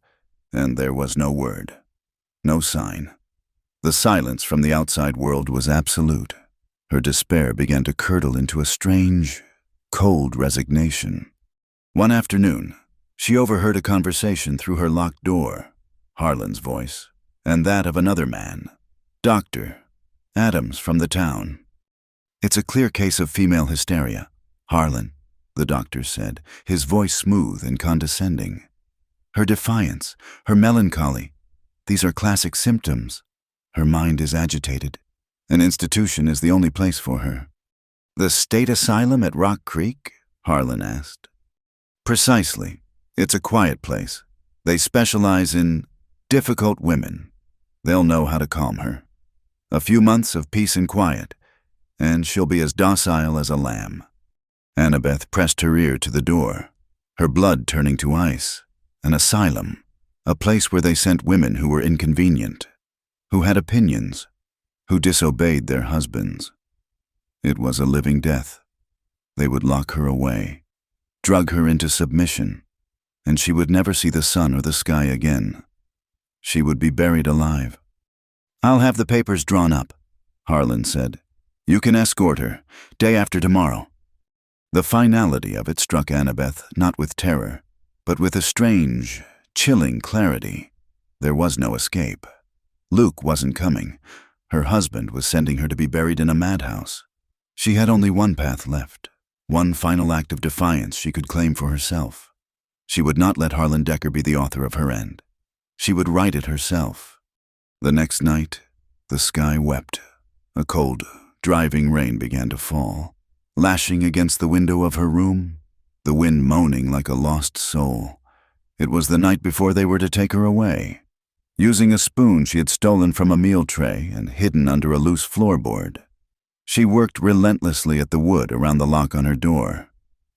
and there was no word, no sign. The silence from the outside world was absolute. Her despair began to curdle into a strange, cold resignation. One afternoon, she overheard a conversation through her locked door, Harlan's voice, and that of another man, Dr. Adams from the town. "It's a clear case of female hysteria, Harlan," the doctor said, his voice smooth and condescending. "Her defiance, her melancholy, these are classic symptoms. Her mind is agitated. An institution is the only place for her." "The state asylum at Rock Creek?" Harlan asked. "Precisely. It's a quiet place. They specialize in difficult women. They'll know how to calm her. A few months of peace and quiet, and she'll be as docile as a lamb." Annabeth pressed her ear to the door, her blood turning to ice. An asylum, a place where they sent women who were inconvenient, who had opinions, who disobeyed their husbands. It was a living death. They would lock her away, drug her into submission, and she would never see the sun or the sky again. She would be buried alive. "I'll have the papers drawn up," Harlan said. "You can escort her, day after tomorrow." The finality of it struck Annabeth not with terror, but with a strange, chilling clarity. There was no escape. Luke wasn't coming. Her husband was sending her to be buried in a madhouse. She had only one path left, one final act of defiance she could claim for herself. She would not let Harlan Decker be the author of her end. She would write it herself. The next night, the sky wept. A cold, driving rain began to fall, lashing against the window of her room, the wind moaning like a lost soul. It was the night before they were to take her away. Using a spoon she had stolen from a meal tray and hidden under a loose floorboard, she worked relentlessly at the wood around the lock on her door.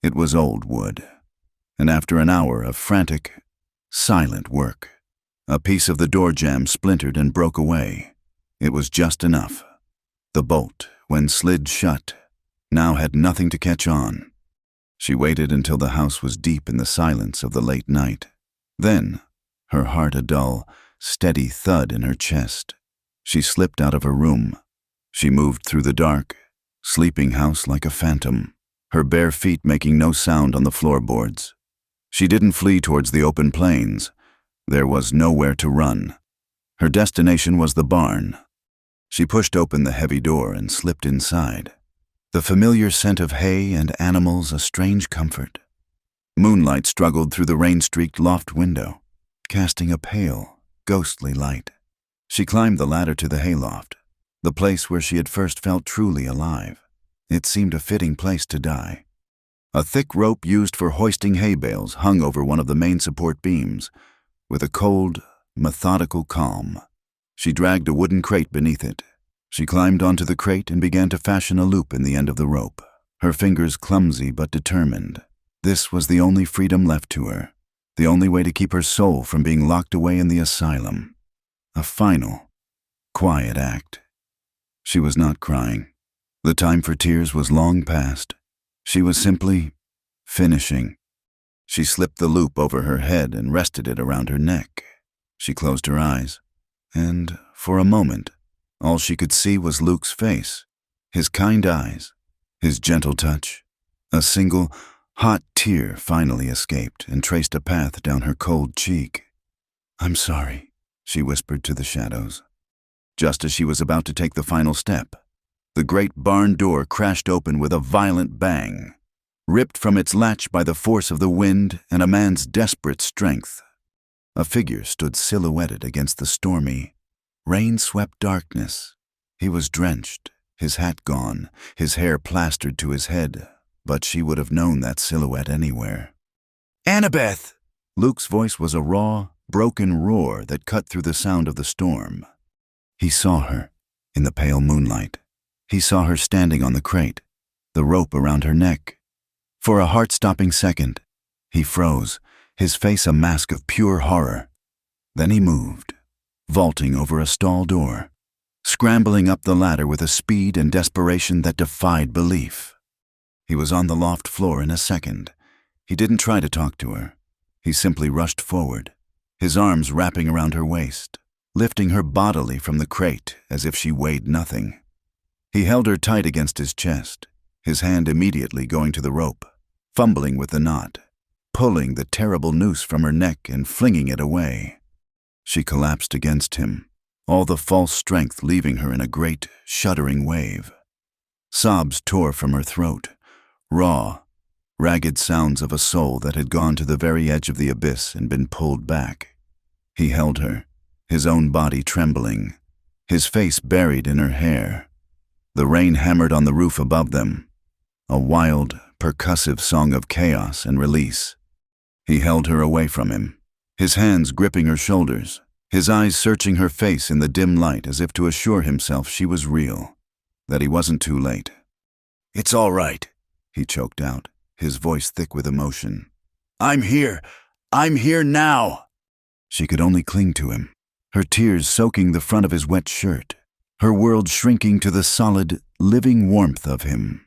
It was old wood. And after an hour of frantic, silent work, a piece of the door jamb splintered and broke away. It was just enough. The bolt, when slid shut, now had nothing to catch on. She waited until the house was deep in the silence of the late night. Then, her heart a dull, steady thud in her chest, she slipped out of her room. She moved through the dark, sleeping house like a phantom, her bare feet making no sound on the floorboards. She didn't flee towards the open plains. There was nowhere to run. Her destination was the barn. She pushed open the heavy door and slipped inside. The familiar scent of hay and animals a strange comfort. Moonlight struggled through the rain-streaked loft window, casting a pale, ghostly light. She climbed the ladder to the hayloft, the place where she had first felt truly alive. It seemed a fitting place to die. A thick rope used for hoisting hay bales hung over one of the main support beams, with a cold, methodical calm. She dragged a wooden crate beneath it. She climbed onto the crate and began to fashion a loop in the end of the rope, her fingers clumsy but determined. This was the only freedom left to her, the only way to keep her soul from being locked away in the asylum. A final, quiet act. She was not crying. The time for tears was long past. She was simply finishing. She slipped the loop over her head and rested it around her neck. She closed her eyes, and for a moment, all she could see was Luke's face, his kind eyes, his gentle touch. A single, hot tear finally escaped and traced a path down her cold cheek. "I'm sorry," she whispered to the shadows. Just as she was about to take the final step, the great barn door crashed open with a violent bang, ripped from its latch by the force of the wind and a man's desperate strength. A figure stood silhouetted against the stormy, rain-swept darkness. He was drenched, his hat gone, his hair plastered to his head, but she would have known that silhouette anywhere. "Annabeth!" Luke's voice was a raw, broken roar that cut through the sound of the storm. He saw her, in the pale moonlight. He saw her standing on the crate, the rope around her neck. For a heart-stopping second, he froze, his face a mask of pure horror. Then he moved, vaulting over a stall door, scrambling up the ladder with a speed and desperation that defied belief. He was on the loft floor in a second. He didn't try to talk to her. He simply rushed forward, his arms wrapping around her waist, lifting her bodily from the crate as if she weighed nothing. He held her tight against his chest, his hand immediately going to the rope, fumbling with the knot, pulling the terrible noose from her neck and flinging it away. She collapsed against him, all the false strength leaving her in a great, shuddering wave. Sobs tore from her throat, raw, ragged sounds of a soul that had gone to the very edge of the abyss and been pulled back. He held her, his own body trembling, his face buried in her hair. The rain hammered on the roof above them, a wild, percussive song of chaos and release. He held her away from him, his hands gripping her shoulders, his eyes searching her face in the dim light as if to assure himself she was real, that he wasn't too late. "It's all right," he choked out, his voice thick with emotion. I'm here now." She could only cling to him, her tears soaking the front of his wet shirt, her world shrinking to the solid, living warmth of him.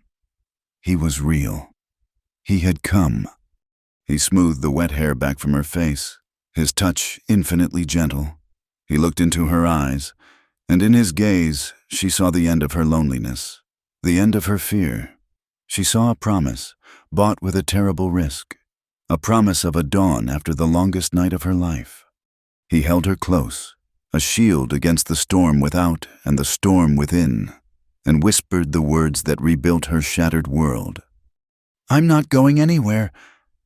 He was real. He had come. He smoothed the wet hair back from her face, his touch infinitely gentle. He looked into her eyes, and in his gaze she saw the end of her loneliness, the end of her fear. She saw a promise, bought with a terrible risk, a promise of a dawn after the longest night of her life. He held her close, a shield against the storm without and the storm within, and whispered the words that rebuilt her shattered world. "I'm not going anywhere."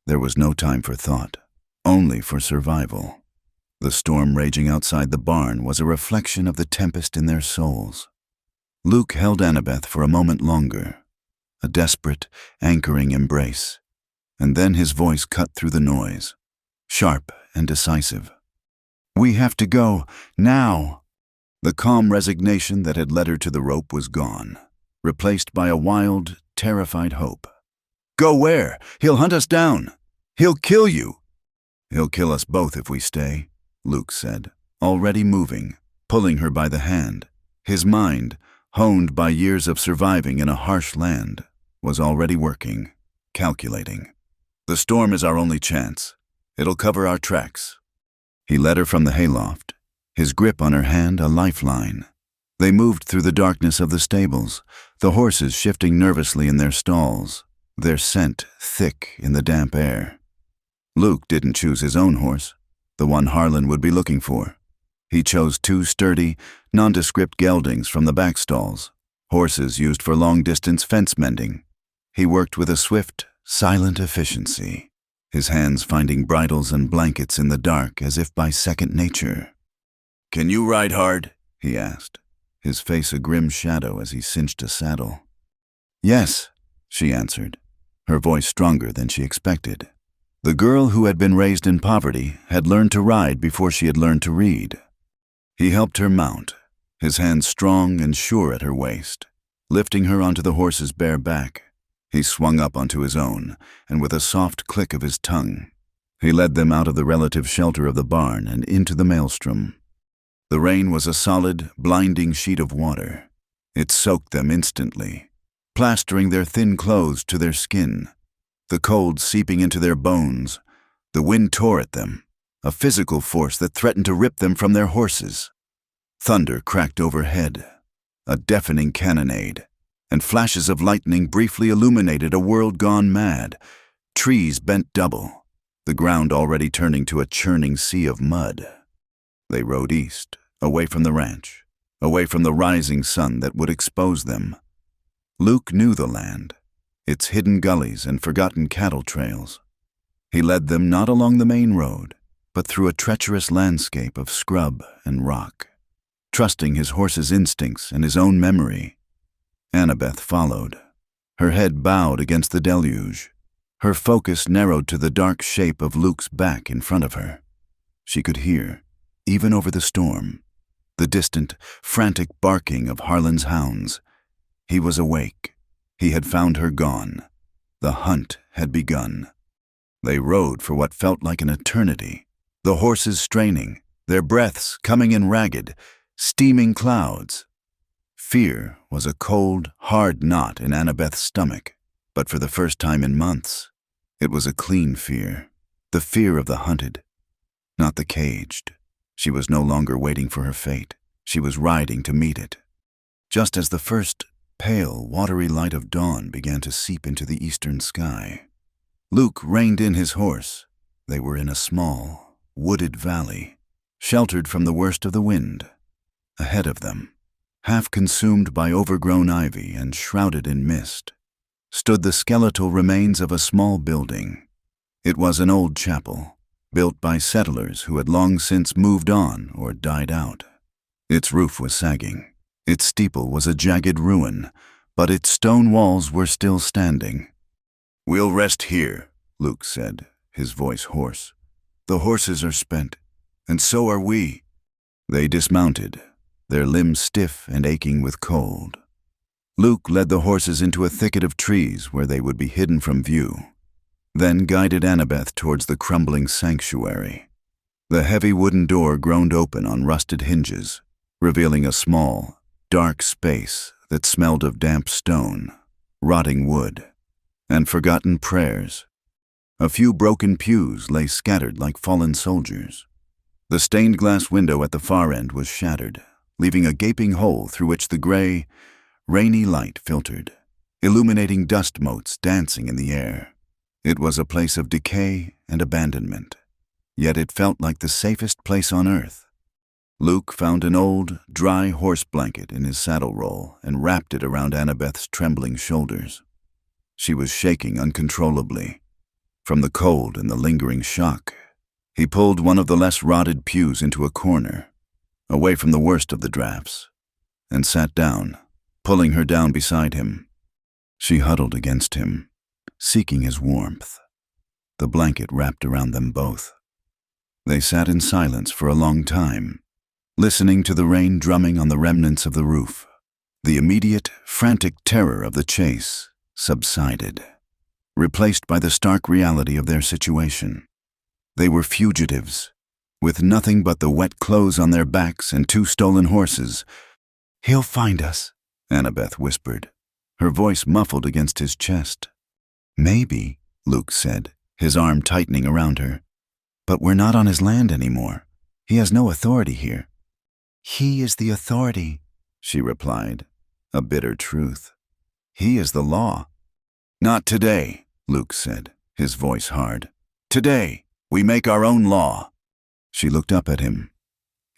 There was no time for thought, only for survival. The storm raging outside the barn was a reflection of the tempest in their souls. Luke held Annabeth for a moment longer, a desperate, anchoring embrace, and then his voice cut through the noise, sharp and decisive. "We have to go, now." The calm resignation that had led her to the rope was gone, replaced by a wild, terrified hope. "Go where? He'll hunt us down. He'll kill you." "He'll kill us both if we stay," Luke said, already moving, pulling her by the hand. His mind, honed by years of surviving in a harsh land, was already working, calculating. "The storm is our only chance. It'll cover our tracks." He led her from the hayloft, his grip on her hand a lifeline. They moved through the darkness of the stables, the horses shifting nervously in their stalls, their scent thick in the damp air. Luke didn't choose his own horse, the one Harlan would be looking for. He chose 2 sturdy, nondescript geldings from the back stalls, horses used for long-distance fence mending. He worked with a swift, silent efficiency, his hands finding bridles and blankets in the dark as if by second nature. "Can you ride hard?" he asked, his face a grim shadow as he cinched a saddle. "Yes," she answered, her voice stronger than she expected. The girl who had been raised in poverty had learned to ride before she had learned to read. He helped her mount, his hands strong and sure at her waist, lifting her onto the horse's bare back. He swung up onto his own, and with a soft click of his tongue, he led them out of the relative shelter of the barn and into the maelstrom. The rain was a solid, blinding sheet of water. It soaked them instantly, plastering their thin clothes to their skin, the cold seeping into their bones. The wind tore at them, a physical force that threatened to rip them from their horses. Thunder cracked overhead, a deafening cannonade, and flashes of lightning briefly illuminated a world gone mad. Trees bent double, the ground already turning to a churning sea of mud. They rode east, away from the ranch, away from the rising sun that would expose them. Luke knew the land, its hidden gullies and forgotten cattle trails. He led them not along the main road, but through a treacherous landscape of scrub and rock, trusting his horse's instincts and his own memory. Annabeth followed, her head bowed against the deluge, her focus narrowed to the dark shape of Luke's back in front of her. She could hear, even over the storm, the distant, frantic barking of Harlan's hounds. He was awake. He had found her gone. The hunt had begun. They rode for what felt like an eternity, the horses straining, their breaths coming in ragged, steaming clouds. Fear was a cold, hard knot in Annabeth's stomach, but for the first time in months, it was a clean fear, the fear of the hunted, not the caged. She was no longer waiting for her fate. She was riding to meet it. Just as the first pale, watery light of dawn began to seep into the eastern sky, Luke reined in his horse. They were in a small, wooded valley, sheltered from the worst of the wind. Ahead of them, half consumed by overgrown ivy and shrouded in mist, stood the skeletal remains of a small building. It was an old chapel, built by settlers who had long since moved on or died out. Its roof was sagging. Its steeple was a jagged ruin, but its stone walls were still standing. "We'll rest here," Luke said, his voice hoarse. "The horses are spent, and so are we." They dismounted, their limbs stiff and aching with cold. Luke led the horses into a thicket of trees where they would be hidden from view, then guided Annabeth towards the crumbling sanctuary. The heavy wooden door groaned open on rusted hinges, revealing a small, dark space that smelled of damp stone, rotting wood, and forgotten prayers. A few broken pews lay scattered like fallen soldiers. The stained glass window at the far end was shattered, leaving a gaping hole through which the gray, rainy light filtered, illuminating dust motes dancing in the air. It was a place of decay and abandonment, yet it felt like the safest place on earth. Luke found an old, dry horse blanket in his saddle roll and wrapped it around Annabeth's trembling shoulders. She was shaking uncontrollably. From the cold and the lingering shock, he pulled one of the less rotted pews into a corner, away from the worst of the drafts, and sat down, pulling her down beside him. She huddled against him, seeking his warmth. The blanket wrapped around them both. They sat in silence for a long time, listening to the rain drumming on the remnants of the roof. The immediate, frantic terror of the chase subsided, replaced by the stark reality of their situation. They were fugitives, with nothing but the wet clothes on their backs and 2 stolen horses. "He'll find us," Annabeth whispered, her voice muffled against his chest. "Maybe," Luke said, his arm tightening around her. "But we're not on his land anymore. He has no authority here." "He is the authority," she replied, a bitter truth. "He is the law." "Not today," Luke said, his voice hard. "Today, we make our own law." She looked up at him.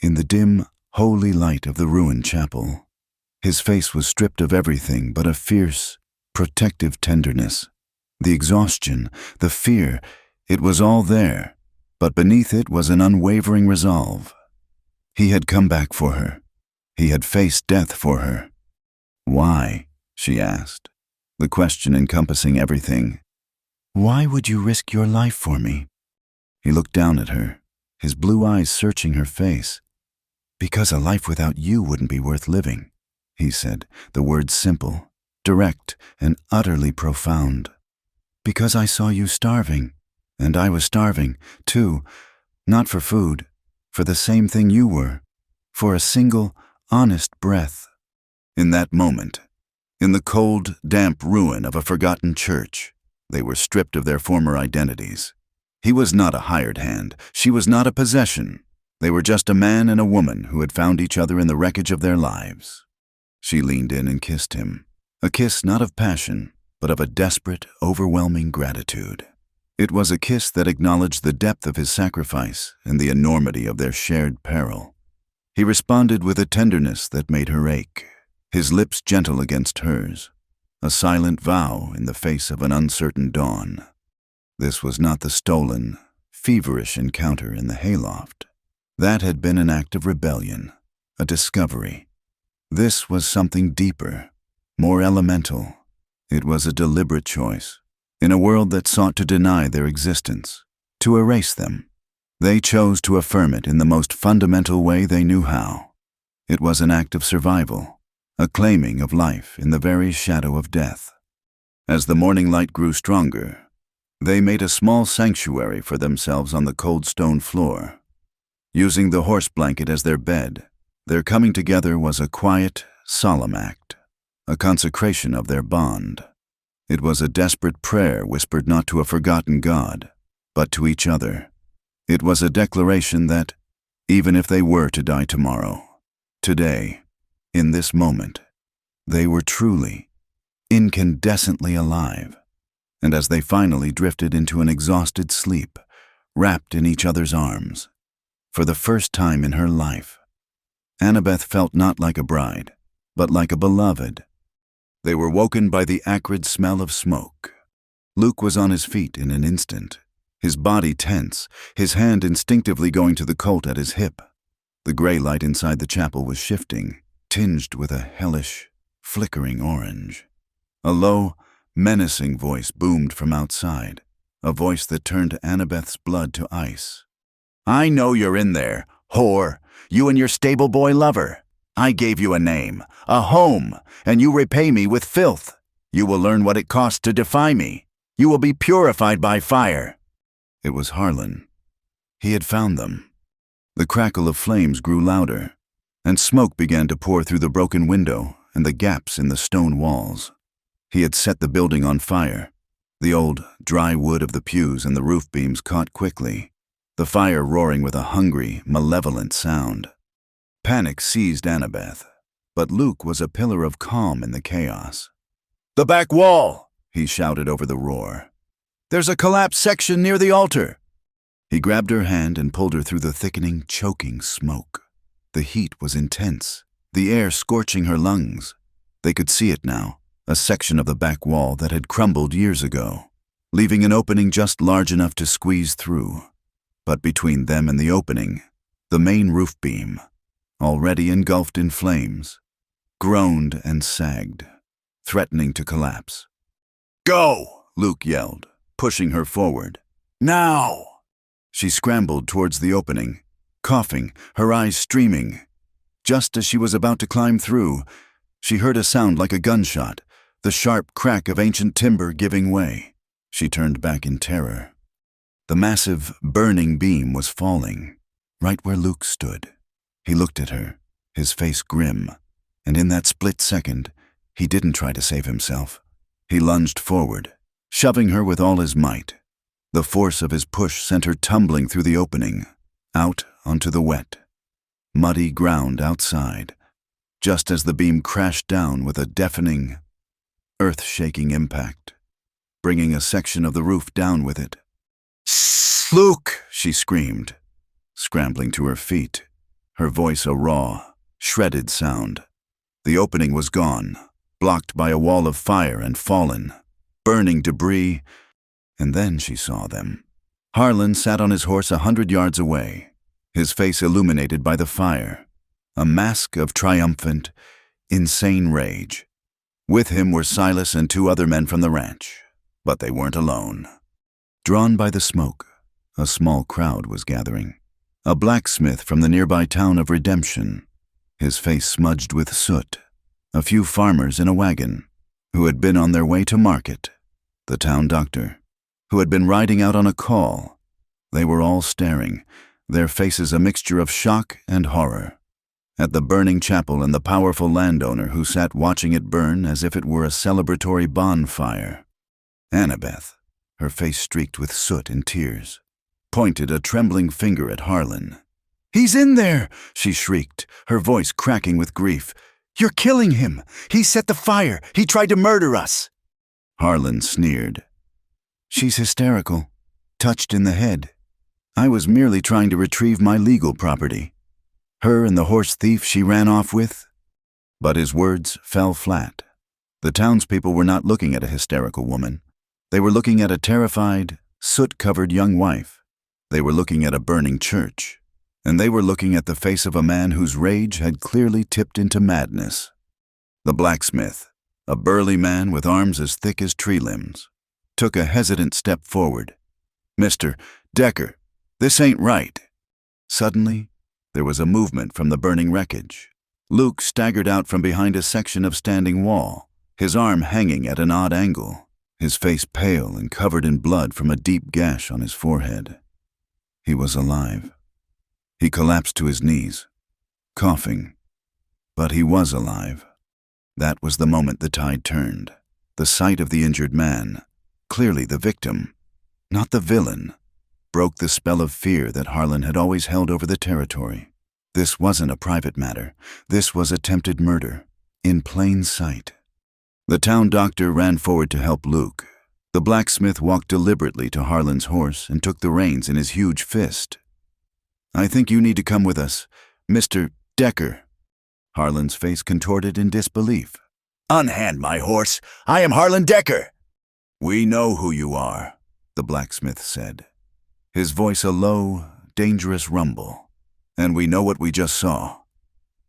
in the dim, holy light of the ruined chapel. His face was stripped of everything but a fierce, protective tenderness. The exhaustion, the fear, it was all there, but beneath it was an unwavering resolve. He had come back for her. He had faced death for her. "Why?" she asked, the question encompassing everything. "Why would you risk your life for me?" He looked down at her, his blue eyes searching her face. "Because a life without you wouldn't be worth living," he said, the words simple, direct, and utterly profound. "Because I saw you starving, and I was starving, too, not for food, for the same thing you were, for a single, honest breath." In that moment, in the cold, damp ruin of a forgotten church, they were stripped of their former identities. He was not a hired hand. She was not a possession. They were just a man and a woman who had found each other in the wreckage of their lives. She leaned in and kissed him, a kiss not of passion, but of a desperate, overwhelming gratitude. It was a kiss that acknowledged the depth of his sacrifice and the enormity of their shared peril. He responded with a tenderness that made her ache, his lips gentle against hers, a silent vow in the face of an uncertain dawn. This was not the stolen, feverish encounter in the hayloft. That had been an act of rebellion, a discovery. This was something deeper, more elemental. It was a deliberate choice. In a world that sought to deny their existence, to erase them, they chose to affirm it in the most fundamental way they knew how. It was an act of survival, a claiming of life in the very shadow of death. As the morning light grew stronger, they made a small sanctuary for themselves on the cold stone floor. Using the horse blanket as their bed, their coming together was a quiet, solemn act, a consecration of their bond. It was a desperate prayer whispered not to a forgotten God, but to each other. It was a declaration that, even if they were to die tomorrow, today, in this moment, they were truly, incandescently alive. And as they finally drifted into an exhausted sleep, wrapped in each other's arms, for the first time in her life, Annabeth felt not like a bride, but like a beloved. They were woken by the acrid smell of smoke. Luke was on his feet in an instant, his body tense, his hand instinctively going to the Colt at his hip. The gray light inside the chapel was shifting, tinged with a hellish, flickering orange. A low, menacing voice boomed from outside, a voice that turned Annabeth's blood to ice. "I know you're in there, whore, you and your stable boy lover. I gave you a name, a home, and you repay me with filth. You will learn what it costs to defy me. You will be purified by fire." It was Harlan. He had found them. The crackle of flames grew louder, and smoke began to pour through the broken window and the gaps in the stone walls. He had set the building on fire. The old, dry wood of the pews and the roof beams caught quickly, the fire roaring with a hungry, malevolent sound. Panic seized Annabeth, but Luke was a pillar of calm in the chaos. "The back wall!" he shouted over the roar. "There's a collapsed section near the altar." He grabbed her hand and pulled her through the thickening, choking smoke. The heat was intense, the air scorching her lungs. They could see it now, a section of the back wall that had crumbled years ago, leaving an opening just large enough to squeeze through. But between them and the opening, the main roof beam, already engulfed in flames, groaned and sagged, threatening to collapse. "Go!" Luke yelled, pushing her forward. "Now!" She scrambled towards the opening, coughing, her eyes streaming. Just as she was about to climb through, she heard a sound like a gunshot, the sharp crack of ancient timber giving way. She turned back in terror. The massive, burning beam was falling, right where Luke stood. He looked at her, his face grim, and in that split second, he didn't try to save himself. He lunged forward, shoving her with all his might. The force of his push sent her tumbling through the opening, out onto the wet, muddy ground outside, just as the beam crashed down with a deafening, earth-shaking impact, bringing a section of the roof down with it. "Luke!" she screamed, scrambling to her feet, her voice a raw, shredded sound. The opening was gone, blocked by a wall of fire and fallen, burning debris, and then she saw them. Harlan sat on his horse 100 yards away, his face illuminated by the fire, a mask of triumphant, insane rage. With him were Silas and 2 other men from the ranch, but they weren't alone. Drawn by the smoke, a small crowd was gathering. A blacksmith from the nearby town of Redemption, his face smudged with soot. A few farmers in a wagon, who had been on their way to market. The town doctor, who had been riding out on a call. They were all staring, their faces a mixture of shock and horror. At the burning chapel and the powerful landowner who sat watching it burn as if it were a celebratory bonfire. Annabeth, her face streaked with soot and tears, pointed a trembling finger at Harlan. "He's in there!" she shrieked, her voice cracking with grief. "You're killing him! He set the fire! He tried to murder us!" Harlan sneered. "She's hysterical, touched in the head. I was merely trying to retrieve my legal property. Her and the horse thief she ran off with." But his words fell flat. The townspeople were not looking at a hysterical woman. They were looking at a terrified, soot-covered young wife. They were looking at a burning church. And they were looking at the face of a man whose rage had clearly tipped into madness. The blacksmith, a burly man with arms as thick as tree limbs, took a hesitant step forward. "Mr. Decker, this ain't right." Suddenly, there was a movement from the burning wreckage. Luke staggered out from behind a section of standing wall, his arm hanging at an odd angle, his face pale and covered in blood from a deep gash on his forehead. He was alive. He collapsed to his knees, coughing. But he was alive. That was the moment the tide turned. The sight of the injured man, clearly the victim, not the villain, broke the spell of fear that Harlan had always held over the territory. This wasn't a private matter. This was attempted murder, in plain sight. The town doctor ran forward to help Luke. The blacksmith walked deliberately to Harlan's horse and took the reins in his huge fist. "I think you need to come with us, Mr. Decker." Harlan's face contorted in disbelief. "Unhand my horse! I am Harlan Decker!" "We know who you are," the blacksmith said, his voice a low, dangerous rumble. "And we know what we just saw."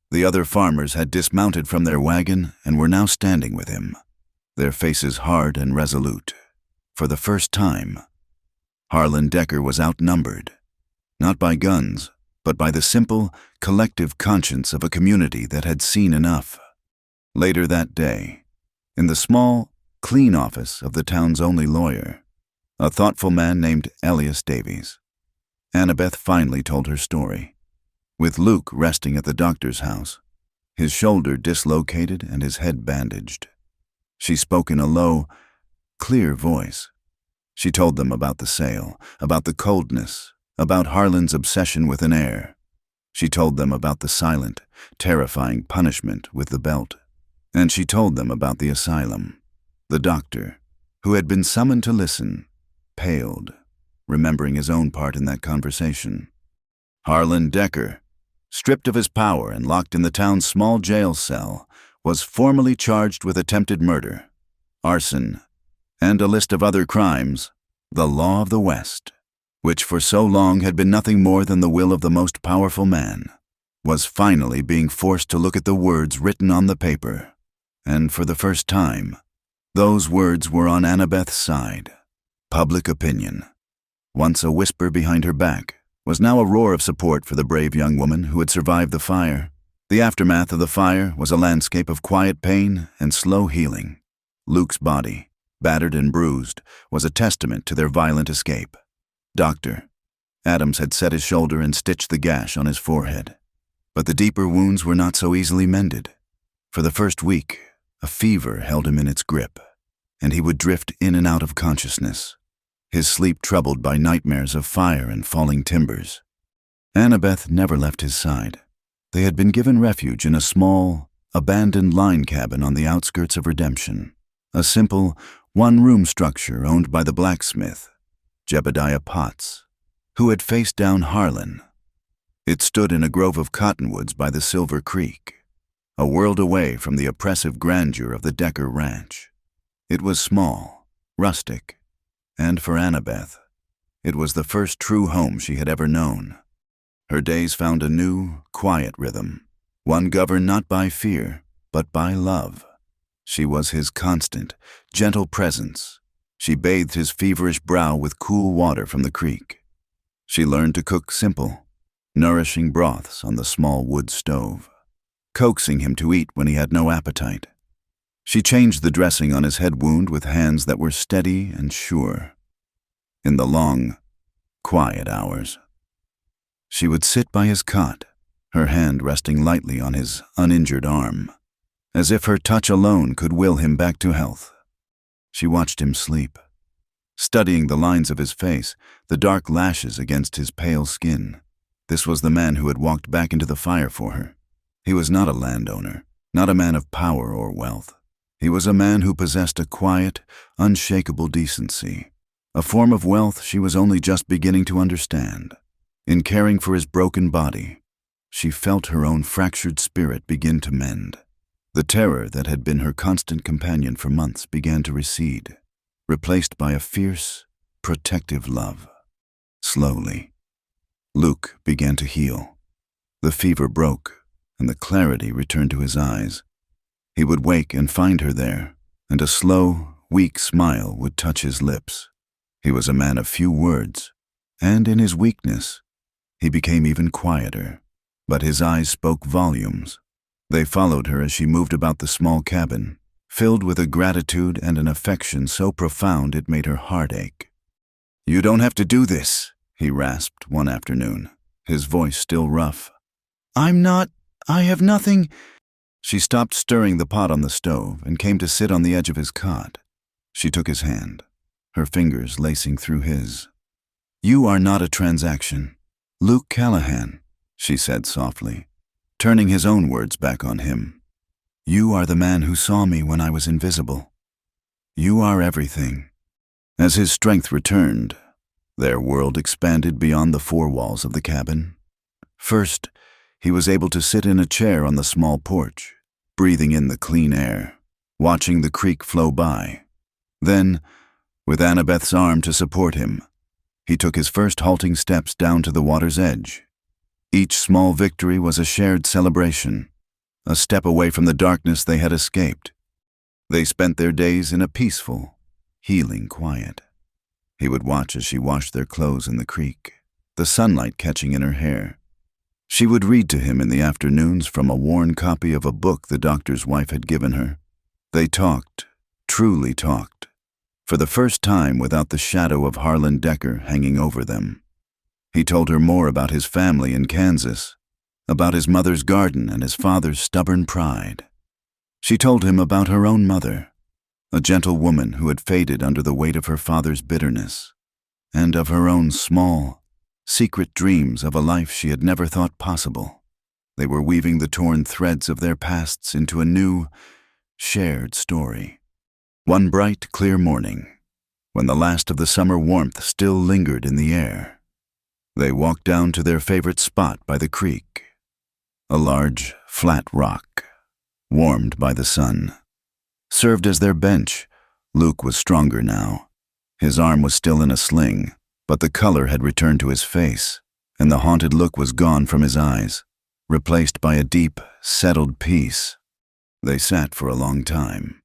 The other farmers had dismounted from their wagon and were now standing with him, their faces hard and resolute. For the first time, Harlan Decker was outnumbered. Not by guns, but by the simple, collective conscience of a community that had seen enough. Later that day, in the small, clean office of the town's only lawyer, a thoughtful man named Elias Davies, Annabeth finally told her story. With Luke resting at the doctor's house, his shoulder dislocated and his head bandaged, she spoke in a low, clear voice. She told them about the sale, about the coldness, about Harlan's obsession with an heir. She told them about the silent, terrifying punishment with the belt. And she told them about the asylum. The doctor, who had been summoned to listen, paled, remembering his own part in that conversation. Harlan Decker, stripped of his power and locked in the town's small jail cell, was formally charged with attempted murder, arson, and a list of other crimes, the law of the West, which for so long had been nothing more than the will of the most powerful man, was finally being forced to look at the words written on the paper. And for the first time, those words were on Annabeth's side. Public opinion, once a whisper behind her back, was now a roar of support for the brave young woman who had survived the fire. The aftermath of the fire was a landscape of quiet pain and slow healing. Luke's body, battered and bruised, was a testament to their violent escape. Doctor Adams had set his shoulder and stitched the gash on his forehead. But the deeper wounds were not so easily mended. For the first week, a fever held him in its grip, and he would drift in and out of consciousness, his sleep troubled by nightmares of fire and falling timbers. Annabeth never left his side. They had been given refuge in a small, abandoned line cabin on the outskirts of Redemption, a simple, one-room structure owned by the blacksmith, Jebediah Potts, who had faced down Harlan. It stood in a grove of cottonwoods by the Silver Creek, a world away from the oppressive grandeur of the Decker Ranch. It was small, rustic, and for Annabeth, it was the first true home she had ever known. Her days found a new, quiet rhythm, one governed not by fear, but by love. She was his constant, gentle presence. She bathed his feverish brow with cool water from the creek. She learned to cook simple, nourishing broths on the small wood stove, coaxing him to eat when he had no appetite. She changed the dressing on his head wound with hands that were steady and sure. In the long, quiet hours, she would sit by his cot, her hand resting lightly on his uninjured arm, as if her touch alone could will him back to health. She watched him sleep, studying the lines of his face, the dark lashes against his pale skin. This was the man who had walked back into the fire for her. He was not a landowner, not a man of power or wealth. He was a man who possessed a quiet, unshakable decency, a form of wealth she was only just beginning to understand. In caring for his broken body, she felt her own fractured spirit begin to mend. The terror that had been her constant companion for months began to recede, replaced by a fierce, protective love. Slowly, Luke began to heal. The fever broke, and the clarity returned to his eyes. He would wake and find her there, and a slow, weak smile would touch his lips. He was a man of few words, and in his weakness, he became even quieter, but his eyes spoke volumes. They followed her as she moved about the small cabin, filled with a gratitude and an affection so profound it made her heart ache. "You don't have to do this," he rasped one afternoon, his voice still rough. I have nothing." She stopped stirring the pot on the stove and came to sit on the edge of his cot. She took his hand, her fingers lacing through his. "You are not a transaction. Luke Callahan," she said softly, turning his own words back on him. "You are the man who saw me when I was invisible. You are everything." As his strength returned, their world expanded beyond the four walls of the cabin. First, he was able to sit in a chair on the small porch, breathing in the clean air, watching the creek flow by. Then, with Annabeth's arm to support him, he took his first halting steps down to the water's edge. Each small victory was a shared celebration, a step away from the darkness they had escaped. They spent their days in a peaceful, healing quiet. He would watch as she washed their clothes in the creek, the sunlight catching in her hair. She would read to him in the afternoons from a worn copy of a book the doctor's wife had given her. They talked, truly talked, for the first time without the shadow of Harlan Decker hanging over them. He told her more about his family in Kansas, about his mother's garden and his father's stubborn pride. She told him about her own mother, a gentle woman who had faded under the weight of her father's bitterness, and of her own small, secret dreams of a life she had never thought possible. They were weaving the torn threads of their pasts into a new, shared story. One bright, clear morning, when the last of the summer warmth still lingered in the air, they walked down to their favorite spot by the creek, a large, flat rock, warmed by the sun. Served as their bench, Luke was stronger now. His arm was still in a sling, but the color had returned to his face, and the haunted look was gone from his eyes, replaced by a deep, settled peace. They sat for a long time,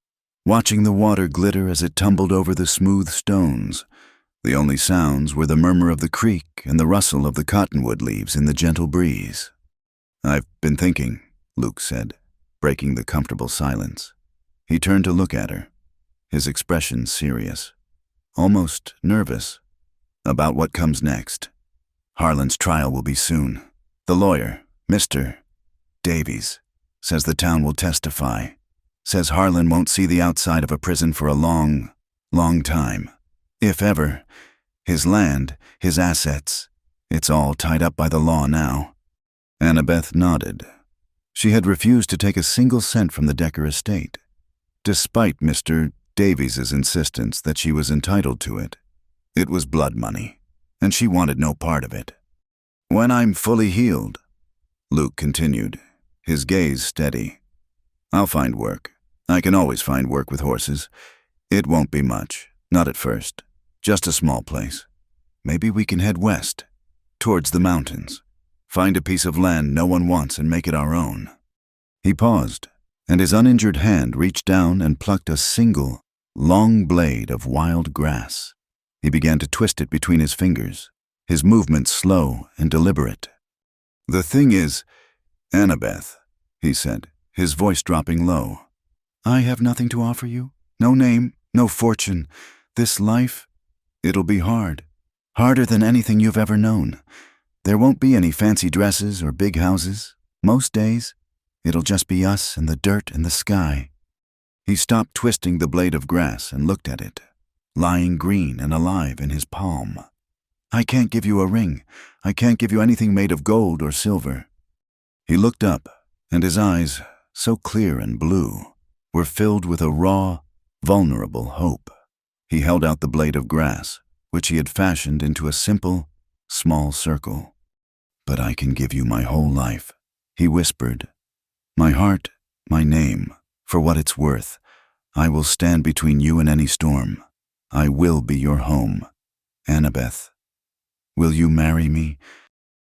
watching the water glitter as it tumbled over the smooth stones. The only sounds were the murmur of the creek and the rustle of the cottonwood leaves in the gentle breeze. "I've been thinking," Luke said, breaking the comfortable silence. He turned to look at her, his expression serious, almost nervous, about what comes next. "Harlan's trial will be soon. The lawyer, Mr. Davies, says the town will testify. Says Harlan won't see the outside of a prison for a long, long time. If ever. His land, his assets, it's all tied up by the law now." Annabeth nodded. She had refused to take a single cent from the Decker estate, despite Mr. Davies's insistence that she was entitled to it. It was blood money, and she wanted no part of it. When I'm fully healed, Luke continued, his gaze steady. I'll find work. I can always find work with horses. It won't be much, not at first. Just a small place. Maybe we can head west, towards the mountains. Find a piece of land no one wants and make it our own. He paused, and his uninjured hand reached down and plucked a single, long blade of wild grass. He began to twist it between his fingers, his movements slow and deliberate. The thing is, Annabeth, he said, his voice dropping low, I have nothing to offer you. No name, no fortune. This life, it'll be hard. Harder than anything you've ever known. There won't be any fancy dresses or big houses. Most days, it'll just be us and the dirt and the sky. He stopped twisting the blade of grass and looked at it, lying green and alive in his palm. I can't give you a ring. I can't give you anything made of gold or silver. He looked up, and his eyes, so clear and blue, were filled with a raw, vulnerable hope. He held out the blade of grass, which he had fashioned into a simple, small circle. But I can give you my whole life, he whispered. My heart, my name, for what it's worth. I will stand between you and any storm. I will be your home. Annabeth, will you marry me?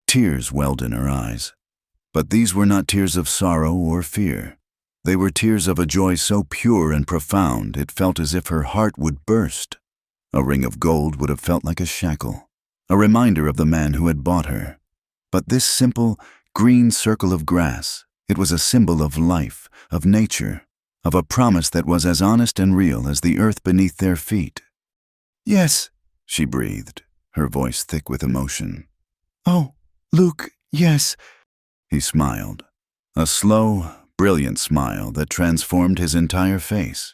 Tears welled in her eyes. But these were not tears of sorrow or fear. They were tears of a joy so pure and profound it felt as if her heart would burst. A ring of gold would have felt like a shackle, a reminder of the man who had bought her. But this simple, green circle of grass, it was a symbol of life, of nature, of a promise that was as honest and real as the earth beneath their feet. Yes, she breathed, her voice thick with emotion. Oh, Luke, yes. He smiled, a slow, brilliant smile that transformed his entire face.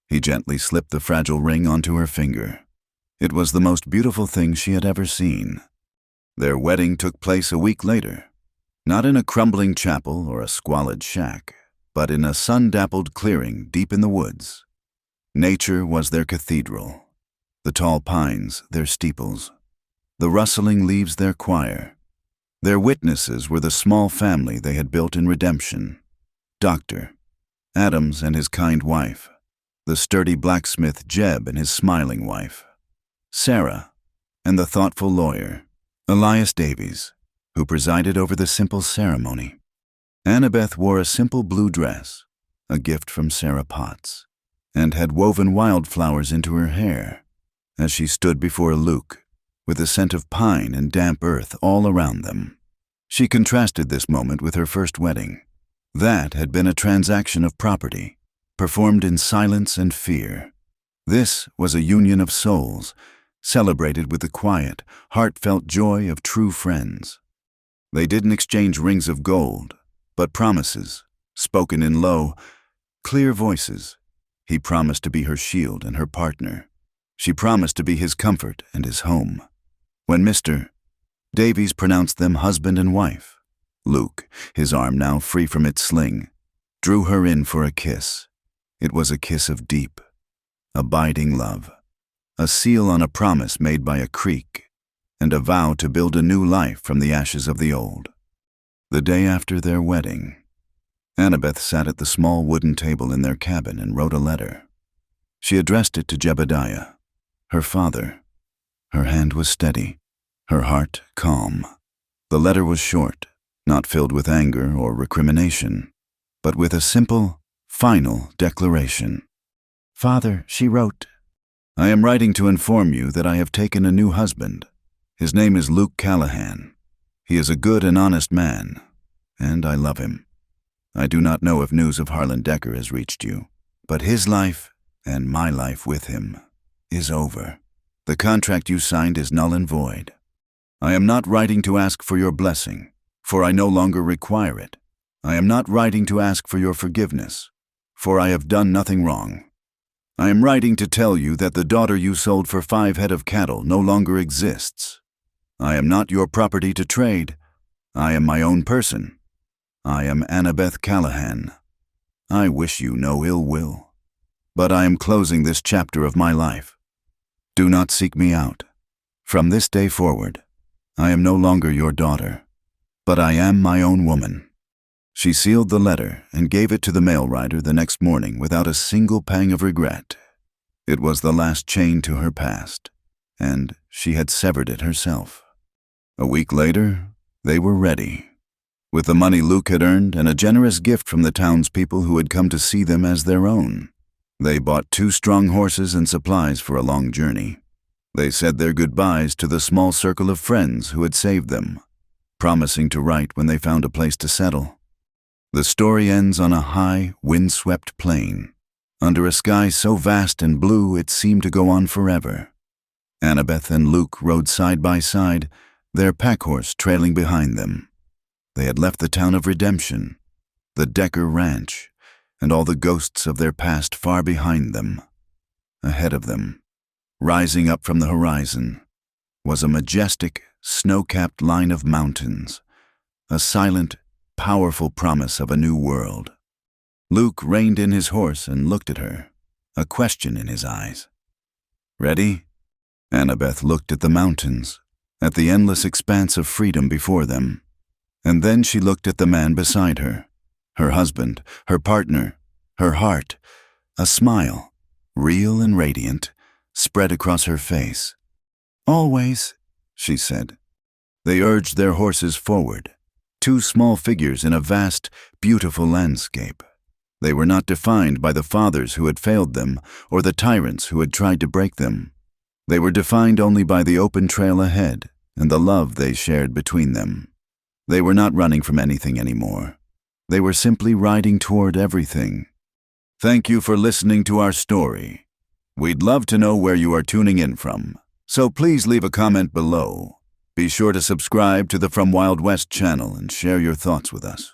He gently slipped the fragile ring onto her finger. It was the most beautiful thing she had ever seen. Their wedding took place a week later, not in a crumbling chapel or a squalid shack, but in a sun-dappled clearing deep in the woods. Nature was their cathedral, the tall pines their steeples, the rustling leaves their choir. Their witnesses were the small family they had built in redemption. Dr. Adams and his kind wife, the sturdy blacksmith Jeb and his smiling wife, Sarah, and the thoughtful lawyer, Elias Davies, who presided over the simple ceremony. Annabeth wore a simple blue dress, a gift from Sarah Potts, and had woven wildflowers into her hair as she stood before Luke, with the scent of pine and damp earth all around them. She contrasted this moment with her first wedding. That had been a transaction of property, performed in silence and fear. This was a union of souls, celebrated with the quiet, heartfelt joy of true friends. They didn't exchange rings of gold, but promises, spoken in low, clear voices. He promised to be her shield and her partner. She promised to be his comfort and his home. When Mr. Davies pronounced them husband and wife, Luke, his arm now free from its sling, drew her in for a kiss. It was a kiss of deep, abiding love, a seal on a promise made by a creek, and a vow to build a new life from the ashes of the old. The day after their wedding, Annabeth sat at the small wooden table in their cabin and wrote a letter. She addressed it to Jebediah, her father. Her hand was steady, her heart calm. The letter was short, not filled with anger or recrimination, but with a simple, final declaration. Father, she wrote, I am writing to inform you that I have taken a new husband. His name is Luke Callahan. He is a good and honest man, and I love him. I do not know if news of Harlan Decker has reached you, but his life, and my life with him, is over. The contract you signed is null and void. I am not writing to ask for your blessing, for I no longer require it. I am not writing to ask for your forgiveness, for I have done nothing wrong. I am writing to tell you that the daughter you sold for 5 head of cattle no longer exists. I am not your property to trade. I am my own person. I am Annabeth Callahan. I wish you no ill will. But I am closing this chapter of my life. Do not seek me out. From this day forward, I am no longer your daughter, but I am my own woman." She sealed the letter and gave it to the mail rider the next morning without a single pang of regret. It was the last chain to her past, and she had severed it herself. A week later, they were ready. With the money Luke had earned and a generous gift from the townspeople who had come to see them as their own, they bought 2 strong horses and supplies for a long journey. They said their goodbyes to the small circle of friends who had saved them, promising to write when they found a place to settle. The story ends on a high, wind-swept plain, under a sky so vast and blue it seemed to go on forever. Annabeth and Luke rode side by side, their pack-horse trailing behind them. They had left the town of redemption, the Decker Ranch, and all the ghosts of their past far behind them. Ahead of them, rising up from the horizon, was a majestic, snow-capped line of mountains, a silent, powerful promise of a new world. Luke reined in his horse and looked at her, a question in his eyes. "Ready?" Annabeth looked at the mountains, at the endless expanse of freedom before them, and then she looked at the man beside her, her husband, her partner, her heart. A smile, real and radiant, spread across her face. "Always," she said. They urged their horses forward, 2 small figures in a vast, beautiful landscape. They were not defined by the fathers who had failed them or the tyrants who had tried to break them. They were defined only by the open trail ahead and the love they shared between them. They were not running from anything anymore. They were simply riding toward everything. Thank you for listening to our story. We'd love to know where you are tuning in from, so please leave a comment below. Be sure to subscribe to the From Wild West channel and share your thoughts with us.